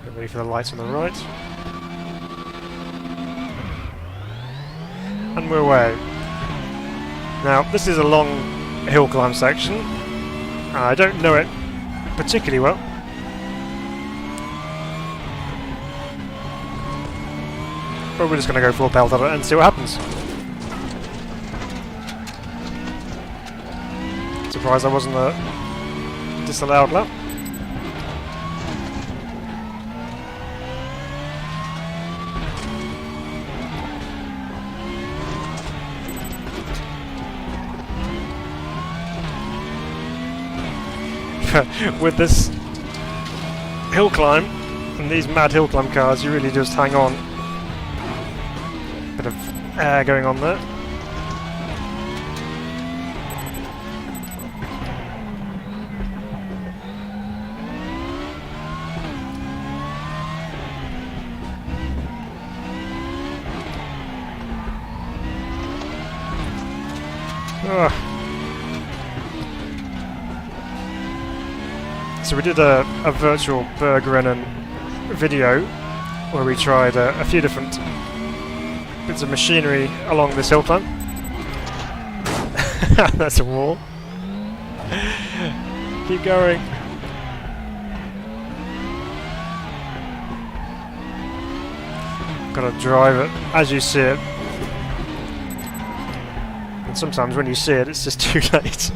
Get ready for the lights on the right. And we're away. Now, this is a long hill climb section. I don't know it particularly well. But we're just going to go full pelt on it and see what happens. Surprised I wasn't a disallowed lap. With this hill climb and these mad hill climb cars, you really just hang on. Bit of air going on there. So we did a virtual Berggrennen video where we tried a few different bits of machinery along this hill climb. That's a wall. Keep going. Gotta drive it as you see it. And sometimes when you see it, it's just too late.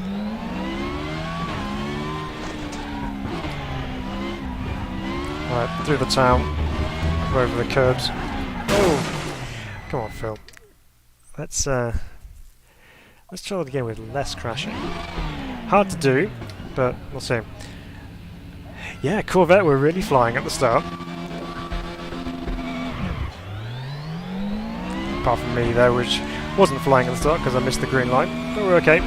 Right, through the town, over the curbs. Oh! Come on, Phil. Let's try that again with less crashing. Hard to do, but we'll see. Yeah, Corvette were really flying at the start. Apart from me there, which wasn't flying at the start because I missed the green light, but we're okay.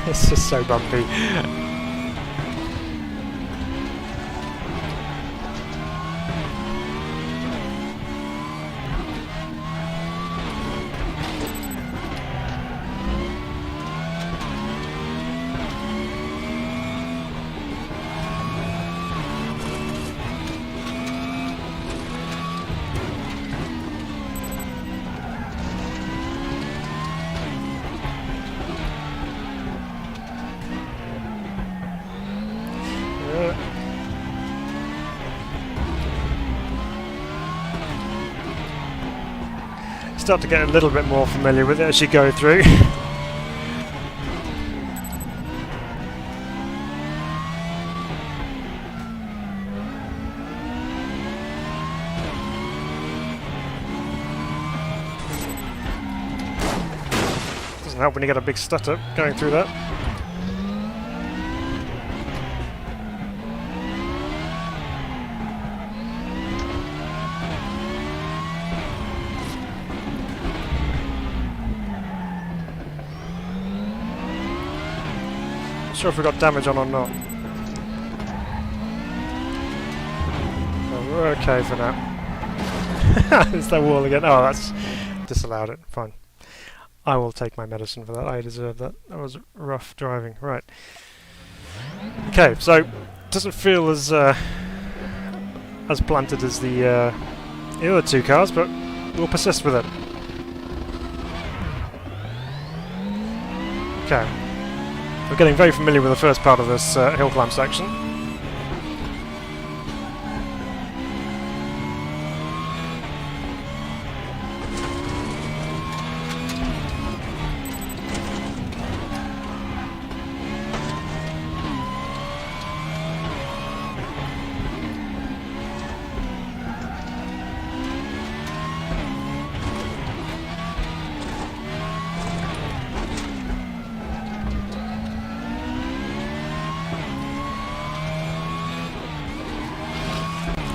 It's just so bumpy. Start to get a little bit more familiar with it as you go through. Doesn't help when you get a big stutter going through that. Not sure if we got damage on or not. Oh, we're okay for now. It's that wall again. Oh, that's disallowed it. Fine. I will take my medicine for that. I deserve that. That was rough driving. Right. Okay, so it doesn't feel as planted as the other two cars, but we'll persist with it. Okay. We're getting very familiar with the first part of this hill climb section.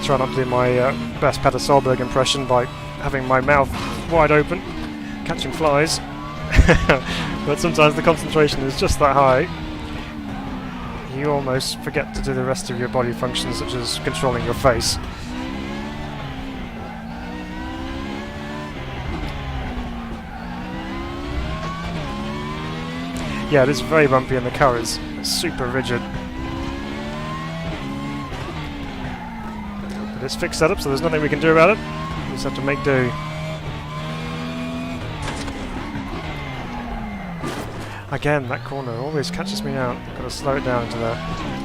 Try not to do my best Peter Solberg impression by having my mouth wide open, catching flies. But sometimes the concentration is just that high, you almost forget to do the rest of your body functions, such as controlling your face. Yeah, it is very bumpy and the car is super rigid. But it's fixed setup, so there's nothing we can do about it. We just have to make do. Again, that corner always catches me out. Gotta slow it down into there.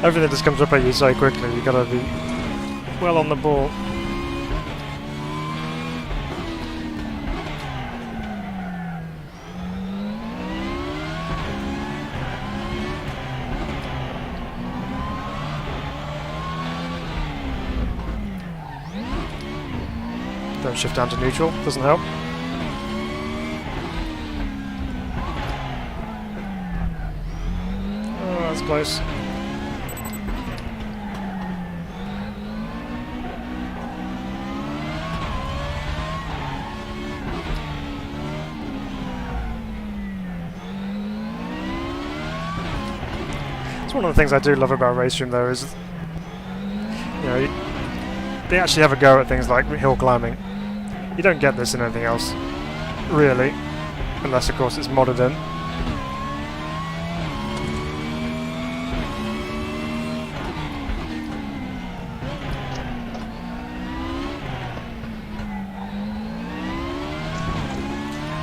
Everything just comes up at you so quickly, you gotta be well on the ball. Don't shift down to neutral, doesn't help. Oh, that's close. It's one of the things I do love about RaceRoom though is, you know, they actually have a go at things like hill climbing. You don't get this in anything else, really, unless of course it's modded in.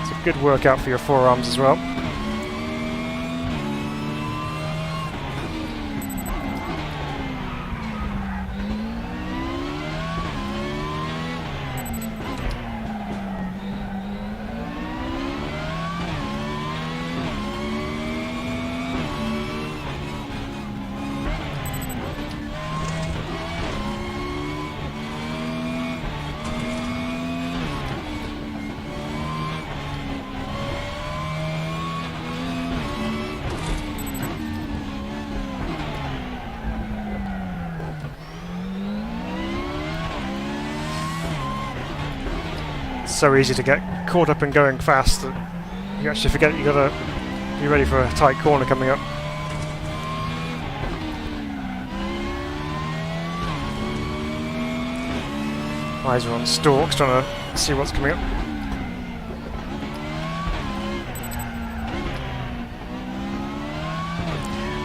It's a good workout for your forearms as well. So easy to get caught up in going fast that you actually forget you gotta be ready for a tight corner coming up. Eyes are on stalks, trying to see what's coming up.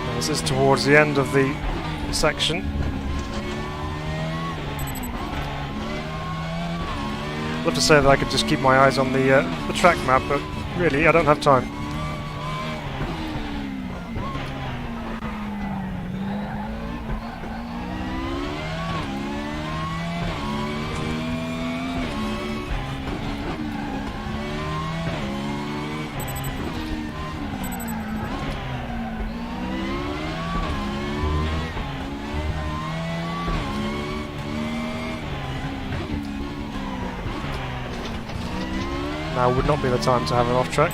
And this is towards the end of the section. I'd love to say that I could just keep my eyes on the track map, but really I don't have time. Now would not be the time to have an off track.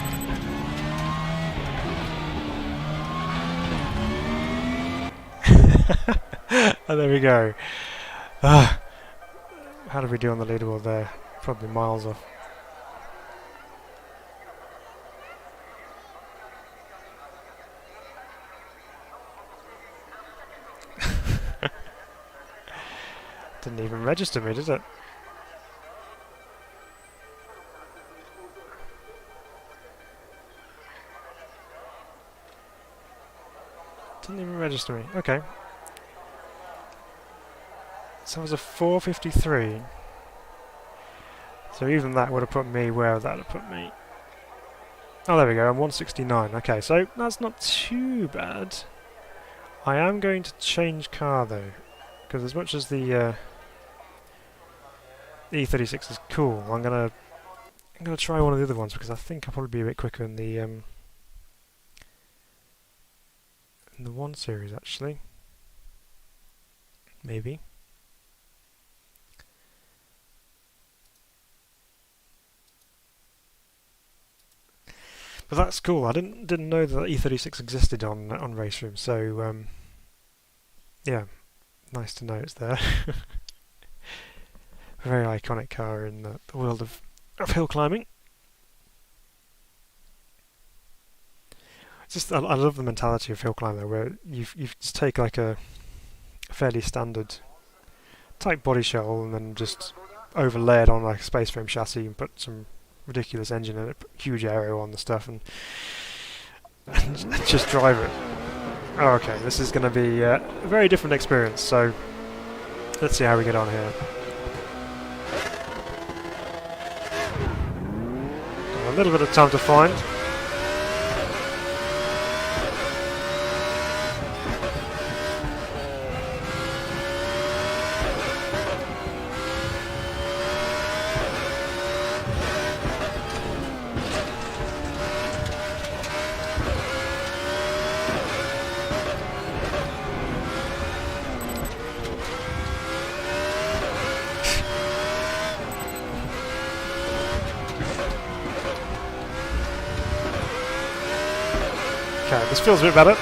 And there we go. How did we do on the leaderboard there? Probably miles off. Didn't even register me, did it? Didn't even register me. Okay. So it was a 4:53. So even that would have put me where would that have put me? Oh, there we go. I'm 169. Okay, so that's not too bad. I am going to change car though, because as much as the E36 is cool, I'm gonna try one of the other ones because I think I'll probably be a bit quicker in the 1 series actually. Maybe. But that's cool. I didn't know that E36 existed on RaceRoom, so yeah, nice to know it's there. A very iconic car in the world of hill climbing. Just I love the mentality of hill climbing, where you just take like a fairly standard type body shell and then just overlay it on like a space frame chassis and put some ridiculous engine in it, put huge aero on the stuff, and just drive it. Oh, okay, this is going to be a very different experience. So let's see how we get on here. Got a little bit of time to find. Okay, this feels a bit better.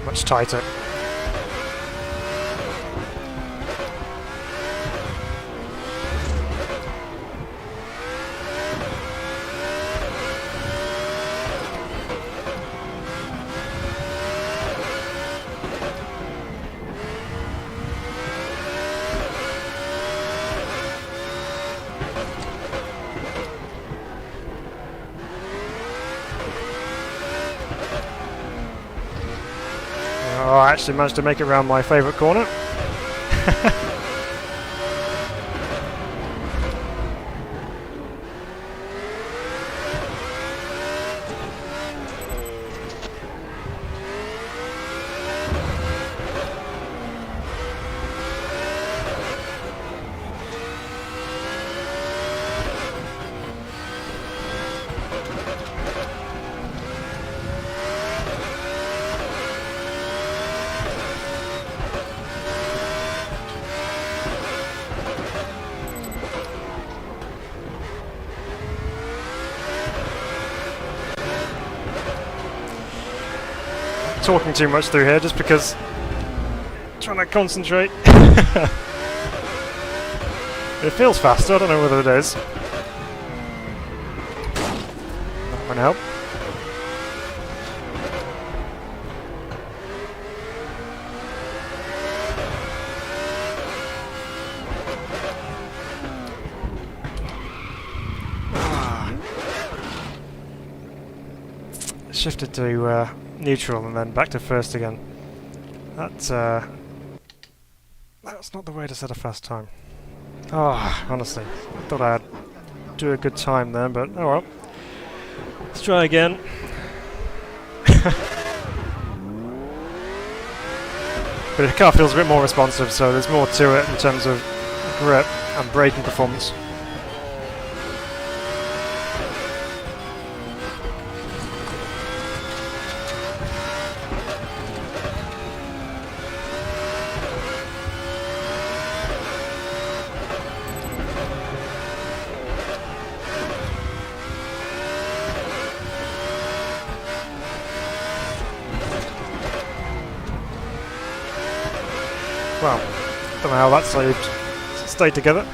Much tighter. Oh, I actually managed to make it around my favourite corner. Talking too much through here just because I'm trying to concentrate. It feels faster, I don't know whether it is. That won't help. Shifted to neutral and then back to first again. That's not the way to set a fast time. Oh, honestly, I thought I'd do a good time there, but oh well. Let's try again. But the car feels a bit more responsive, so there's more to it in terms of grip and braking performance. Well, don't know how that stayed together.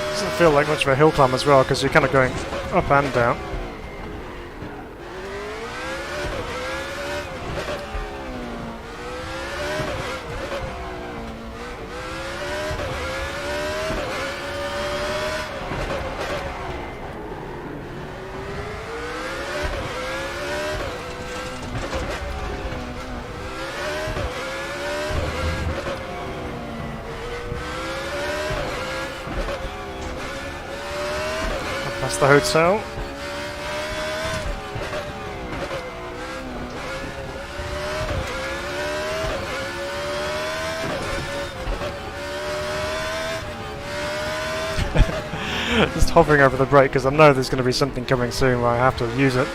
Doesn't feel like much of a hill climb as well, because you're kind of going up and down. That's the hotel. Just hovering over the brake because I know there's going to be something coming soon where I have to use it.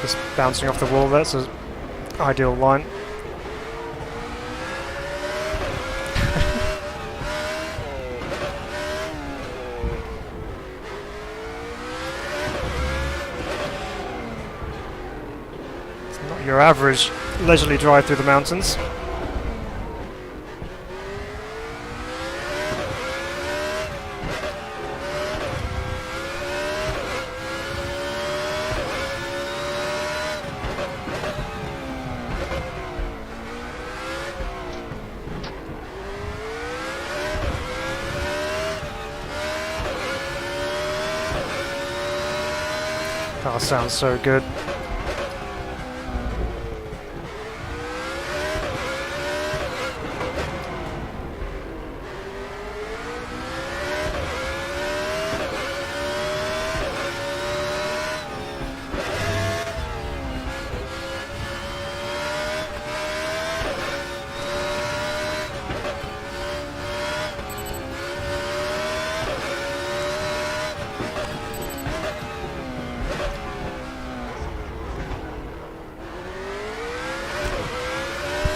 Just bouncing off the wall there, so ideal line. It's not your average leisurely drive through the mountains. car sounds so good.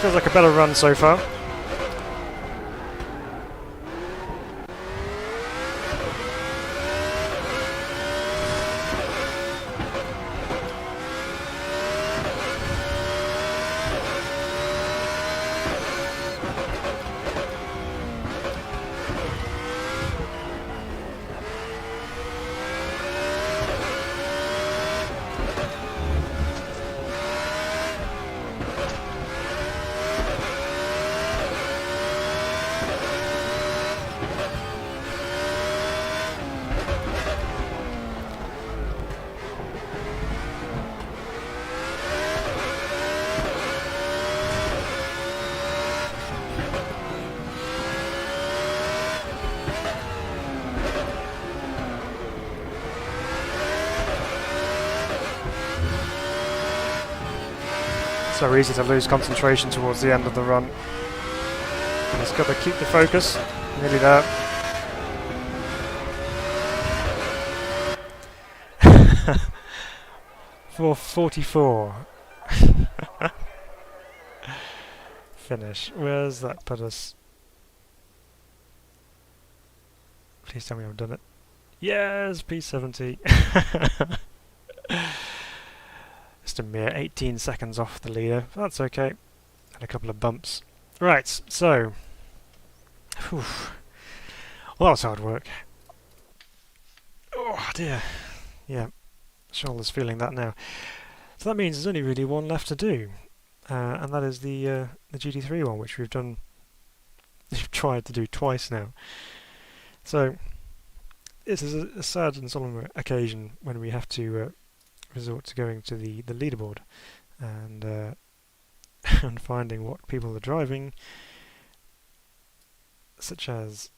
Feels like a better run so far. So easy to lose concentration towards the end of the run. Just got to keep the focus. Nearly there. For 44. Finish. Where's that put us? Please tell me I've done it. Yes, P70. Just a mere 18 seconds off the leader. That's okay. And a couple of bumps. Right, so. Whew. Well, that was hard work. Oh dear. Yeah, shoulder's feeling that now. So that means there's only really one left to do. And that is the GT3 one, which we've tried to do twice now. So this is a sad and solemn occasion when we have to resort to going to the leaderboard and and finding what people are driving, such as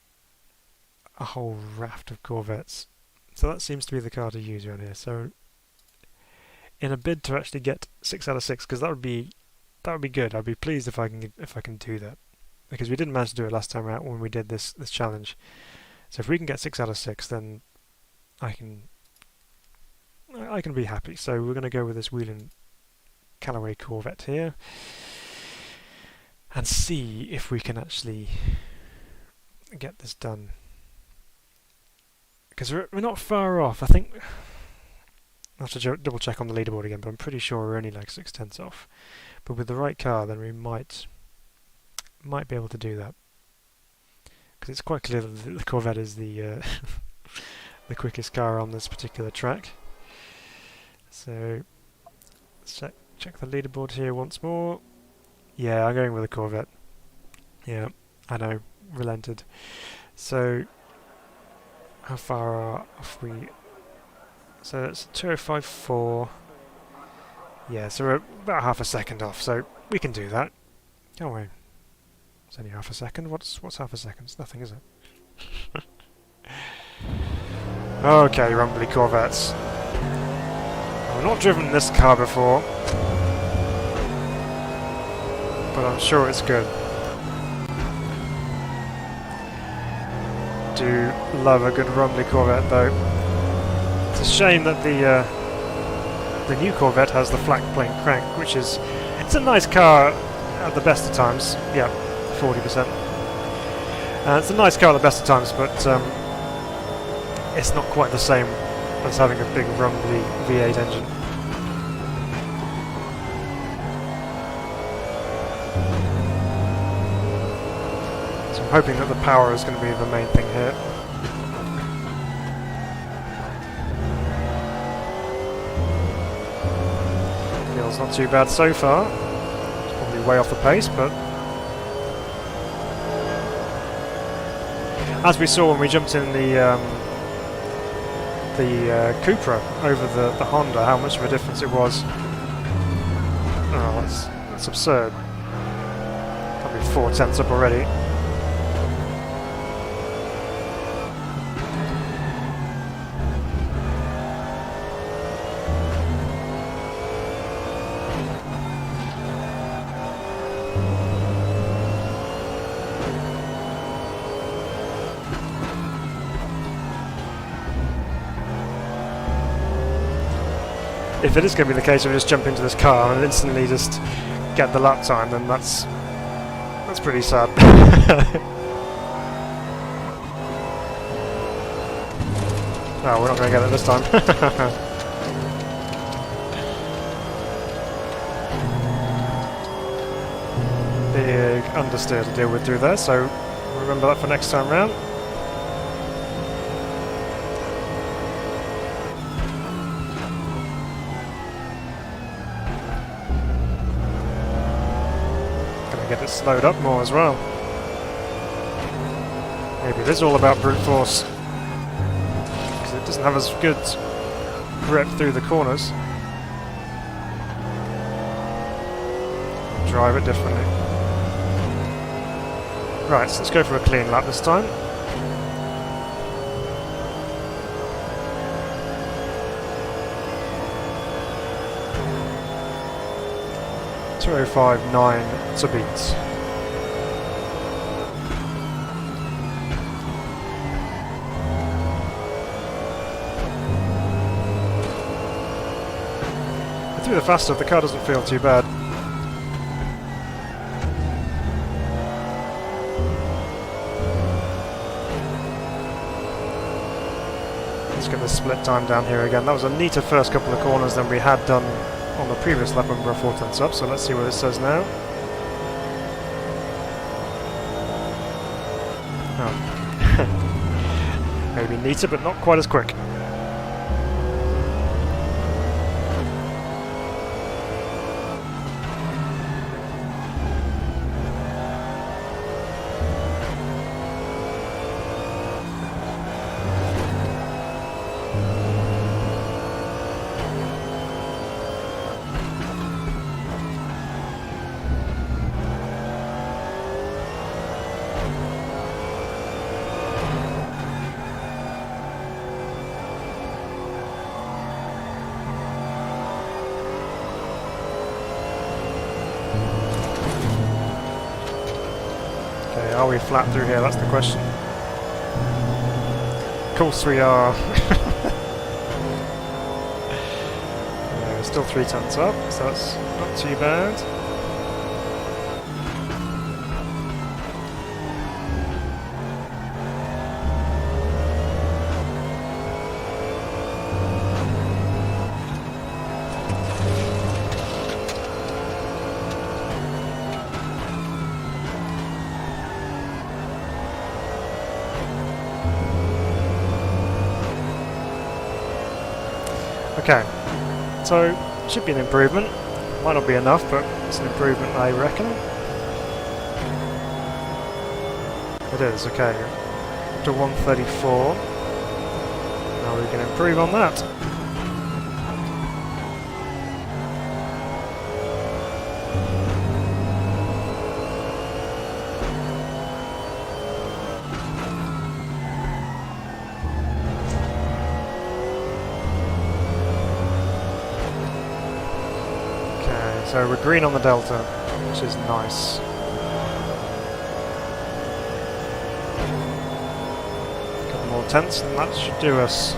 a whole raft of Corvettes. So that seems to be the car to use around here. So in a bid to actually get 6 out of 6, because that would be good. I'd be pleased if I can do that, because we didn't manage to do it last time out when we did this challenge. So if we can get 6 out of 6, then I can be happy. So we're going to go with this Whelen Callaway Corvette here and see if we can actually get this done, because we're not far off. I think I'll have to double check on the leaderboard again, but I'm pretty sure we're only like 6/10 off. But with the right car, then we might be able to do that, because it's quite clear that the Corvette is the the quickest car on this particular track. So let's check the leaderboard here once more. Yeah, I'm going with the Corvette. Yeah, I know, relented. So how far off we? So it's 2:05.4. Yeah, so we're about half a second off. So we can do that, can't we? It's only half a second. What's half a second? It's nothing, is it? Okay, rumbly Corvettes. I've not driven this car before, but I'm sure it's good. Do love a good rumbly Corvette though. It's a shame that the new Corvette has the flat plane crank, which is, it's a nice car at the best of times. Yeah, 40%. It's a nice car at the best of times, but it's not quite the same as having a big rumbly V8 engine. So I'm hoping that the power is going to be the main thing here. Feels not too bad so far. It's probably way off the pace, but as we saw when we jumped in the the Cupra over the Honda, how much of a difference it was. Oh, that's absurd. Probably 4 tenths up already. If it is going to be the case of just jump into this car and instantly just get the lap time, then that's pretty sad. Oh, we're not going to get it this time. Big understeer to deal with through there, so remember that for next time round. Get it slowed up more as well. Maybe it is all about brute force, because it doesn't have as good grip through the corners. Drive it differently. Right, so let's go for a clean lap this time. .205.9 to beat. Through the fast stuff, the car doesn't feel too bad. Let's get the split time down here again. That was a neater first couple of corners than we had done on the previous lap when we were 4 tenths up, so let's see what it says now. Oh. Maybe neater, but not quite as quick. Are we flat through here? That's the question. Of course we are. We're still 3 tenths up, so that's not too bad. Okay, so should be an improvement. Might not be enough, but it's an improvement, I reckon. It is, okay. Up to 134. Now we can improve on that. So we're green on the delta, which is nice. A couple more tenths and that should do us.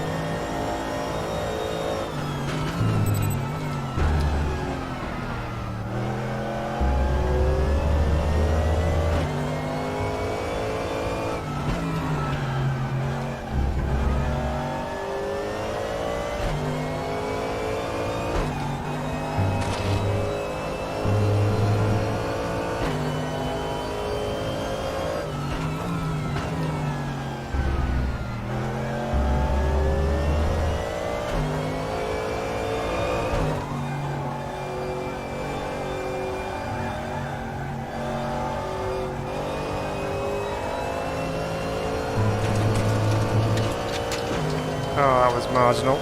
that was marginal.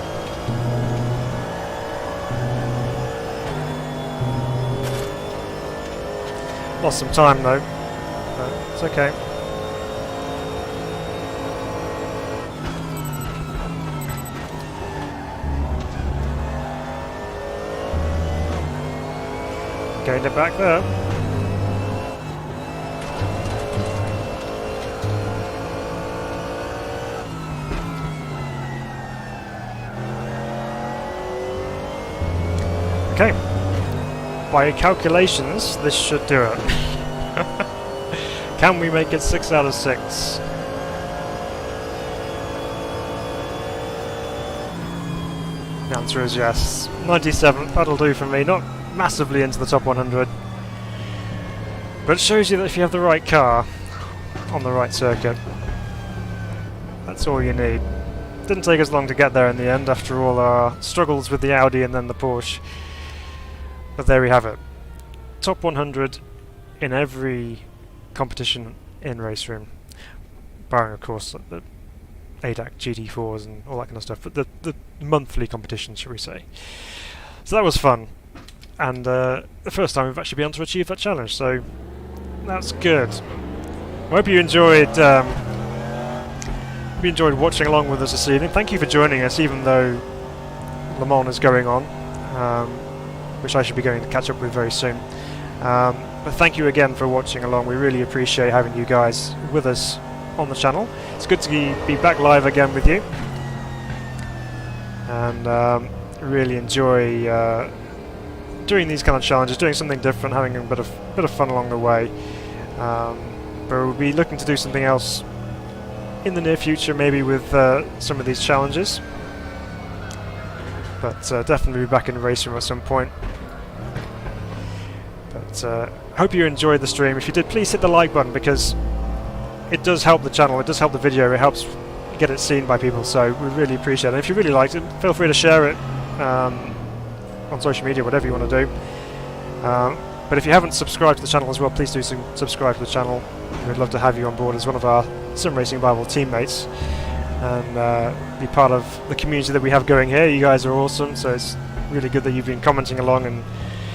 Lost some time though, but it's okay. Gained it back there. Okay. By calculations, this should do it. Can we make it 6 out of 6? The answer is yes. 97th, that'll do for me. Not massively into the top 100. But it shows you that if you have the right car on the right circuit, that's all you need. Didn't take us long to get there in the end after all our struggles with the Audi and then the Porsche. But there we have it. Top 100 in every competition in RaceRoom. Barring of course the ADAC GT4s and all that kind of stuff, but the monthly competitions, shall we say. So that was fun. And the first time we've actually been able to achieve that challenge, so that's good. I hope you enjoyed watching along with us this evening. Thank you for joining us, even though Le Mans is going on, which I should be going to catch up with very soon. But thank you again for watching along. We really appreciate having you guys with us on the channel. It's good to be back live again with you, and really enjoy doing these kind of challenges, doing something different, having a bit of fun along the way. But we'll be looking to do something else in the near future, maybe with some of these challenges. But definitely be back in RaceRoom at some point. But hope you enjoyed the stream. If you did, please hit the like button, because it does help the channel, it does help the video, it helps get it seen by people, so we really appreciate it. And if you really liked it, feel free to share it on social media, whatever you want to do. But if you haven't subscribed to the channel as well, please do subscribe to the channel. We'd love to have you on board as one of our Sim Racing Bible teammates, and be part of the community that we have going here. You guys are awesome, so it's really good that you've been commenting along, and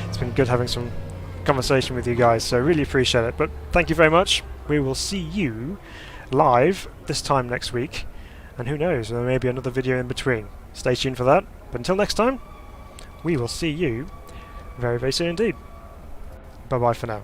it's been good having some conversation with you guys, so really appreciate it. But thank you very much. We will see you live this time next week, and who knows, there may be another video in between. Stay tuned for that. But until next time, we will see you very, very soon indeed. Bye bye for now.